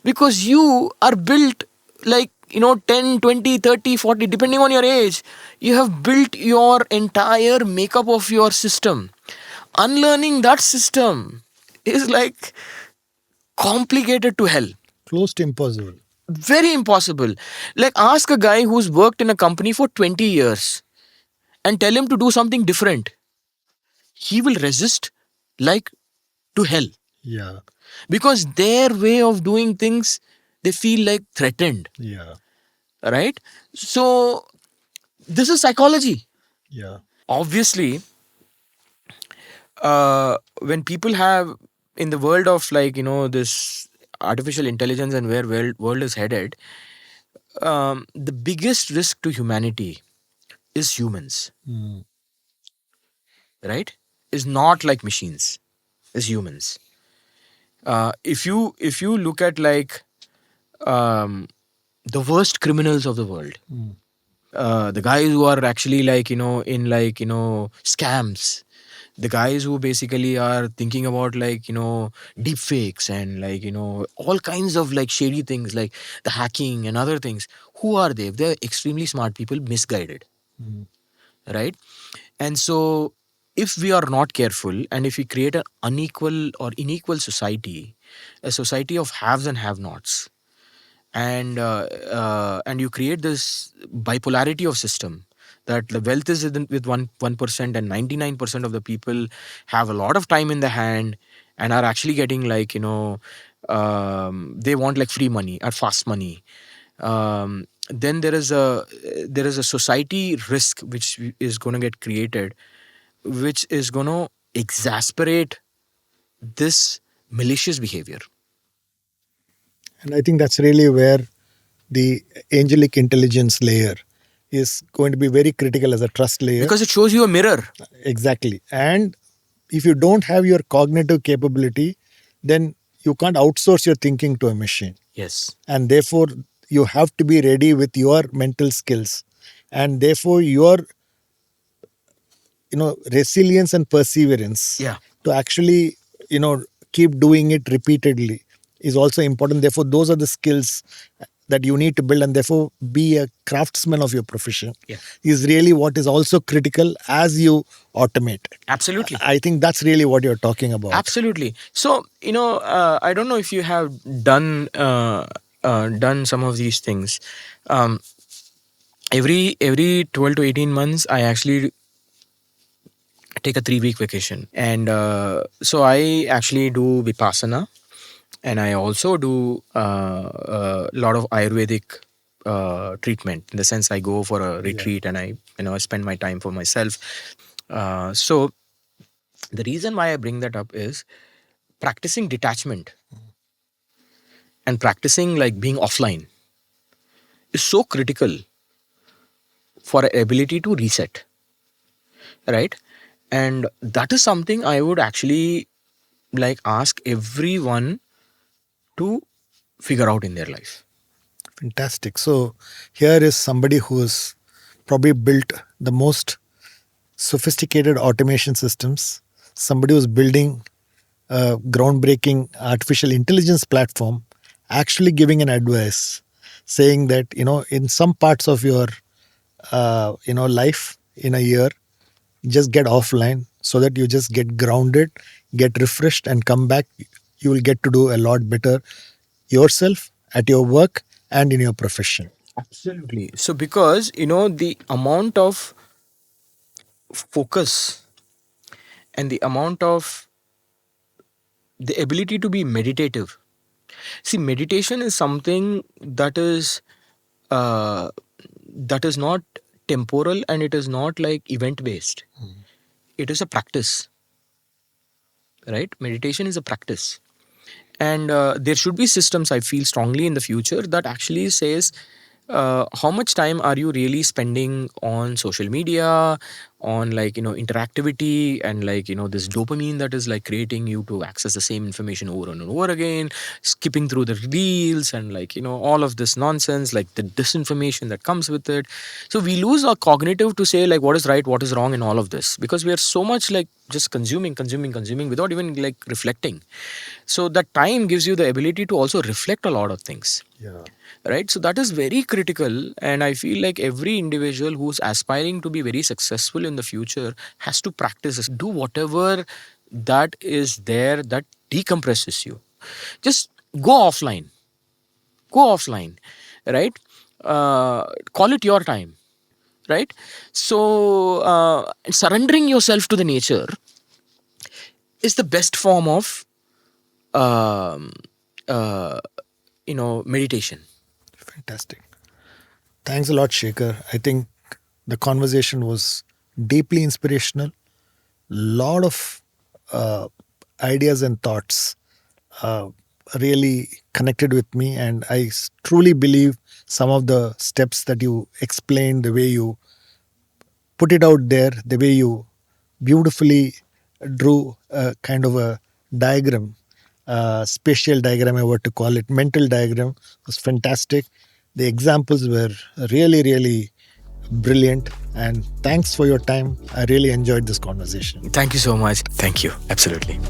Speaker 1: because you are built, like, 10, 20, 30, 40, depending on your age. You have built your entire makeup of your system. Unlearning that system is, like, complicated to hell.
Speaker 3: Close to impossible.
Speaker 1: Very impossible. Like, ask a guy who's worked in a company for 20 years and tell him to do something different. He will resist, like, to hell,
Speaker 3: Yeah.
Speaker 1: because their way of doing things, they feel like threatened,
Speaker 3: Yeah.
Speaker 1: right? So this is psychology.
Speaker 3: Yeah.
Speaker 1: Obviously, when people have, in the world of, like, this artificial intelligence and where world is headed, the biggest risk to humanity is humans,
Speaker 3: Mm.
Speaker 1: right? Is not like machines, is humans. If you look at, like, um, the worst criminals of the world,
Speaker 3: Mm.
Speaker 1: the guys who are actually, like, in, like, scams, the guys who basically are thinking about, like, deep fakes and, like, all kinds of, like, shady things, like the hacking and other things. Who are they? They're extremely smart people, misguided,
Speaker 3: Mm.
Speaker 1: right? And so if we are not careful, and if we create an unequal or unequal society, a society of haves and have nots, and you create this bipolarity of system, that the wealth is with 1% and 99% of the people have a lot of time in the hand and are actually getting, like, they want, like, free money or fast money. Then there is a society risk which is going to get created, which is going to exasperate this malicious behavior.
Speaker 3: And I think that's really where the angelic intelligence layer is going to be very critical as a trust layer.
Speaker 1: Because it shows you a mirror.
Speaker 3: Exactly. And if you don't have your cognitive capability, then you can't outsource your thinking to a machine.
Speaker 1: Yes.
Speaker 3: And therefore, you have to be ready with your mental skills. And therefore, your resilience and perseverance
Speaker 1: Yeah.
Speaker 3: to actually keep doing it repeatedly is also important. Therefore, those are the skills that you need to build, and therefore be a craftsman of your profession.
Speaker 1: Yeah.
Speaker 3: Is really what is also critical as you automate.
Speaker 1: Absolutely.
Speaker 3: I think that's really what you're talking about.
Speaker 1: Absolutely. So, I don't know if you have done some of these things. Every 12 to 18 months, I actually take a 3-week vacation, and so I actually do vipassana, and I also do a lot of Ayurvedic treatment, in the sense I go for a retreat, and I spend my time for myself. So the reason why I bring that up is practicing detachment and practicing, like, being offline is so critical for our ability to reset, right? And that is something I would actually, like, ask everyone to figure out in their life.
Speaker 3: Fantastic. So here is somebody who's probably built the most sophisticated automation systems, somebody who's building a groundbreaking artificial intelligence platform, actually giving an advice saying that, in some parts of your, life in a year, just get offline so that you just get grounded, get refreshed, and come back. You will get to do a lot better yourself at your work and in your profession.
Speaker 1: Absolutely. So, because, the amount of focus and the amount of the ability to be meditative. See, meditation is something uh, that is not temporal, and it is not like event based. It is a practice, right? Meditation is a practice. And there should be systems, I feel strongly, in the future that actually says how much time are you really spending on social media, on like interactivity, and like this dopamine that is like creating you to access the same information over and over again, skipping through the reels, and like all of this nonsense, like the disinformation that comes with it. So we lose our cognitive to say like what is right, what is wrong in all of this, because we are so much like just consuming without even like reflecting. So that time gives you the ability to also reflect a lot of things,
Speaker 3: Yeah.
Speaker 1: right? So that is very critical, and I feel like every individual who's aspiring to be very successful in the future has to practice this. Do whatever that is there that decompresses you. Just go offline, go offline, right? Call it your time, right? So surrendering yourself to the nature is the best form of um, uh, meditation.
Speaker 3: Fantastic. Thanks a lot, Shekhar. I think the conversation was deeply inspirational. Lot of uh, ideas and thoughts uh, really connected with me, and truly believe some of the steps that you explained, the way you put it out there, the way you beautifully drew a kind of a diagram, spatial diagram, I were to call it, mental diagram, was fantastic. The examples were really, really brilliant. And thanks for your time. I really enjoyed this conversation.
Speaker 1: Thank you so much. Thank you. Absolutely.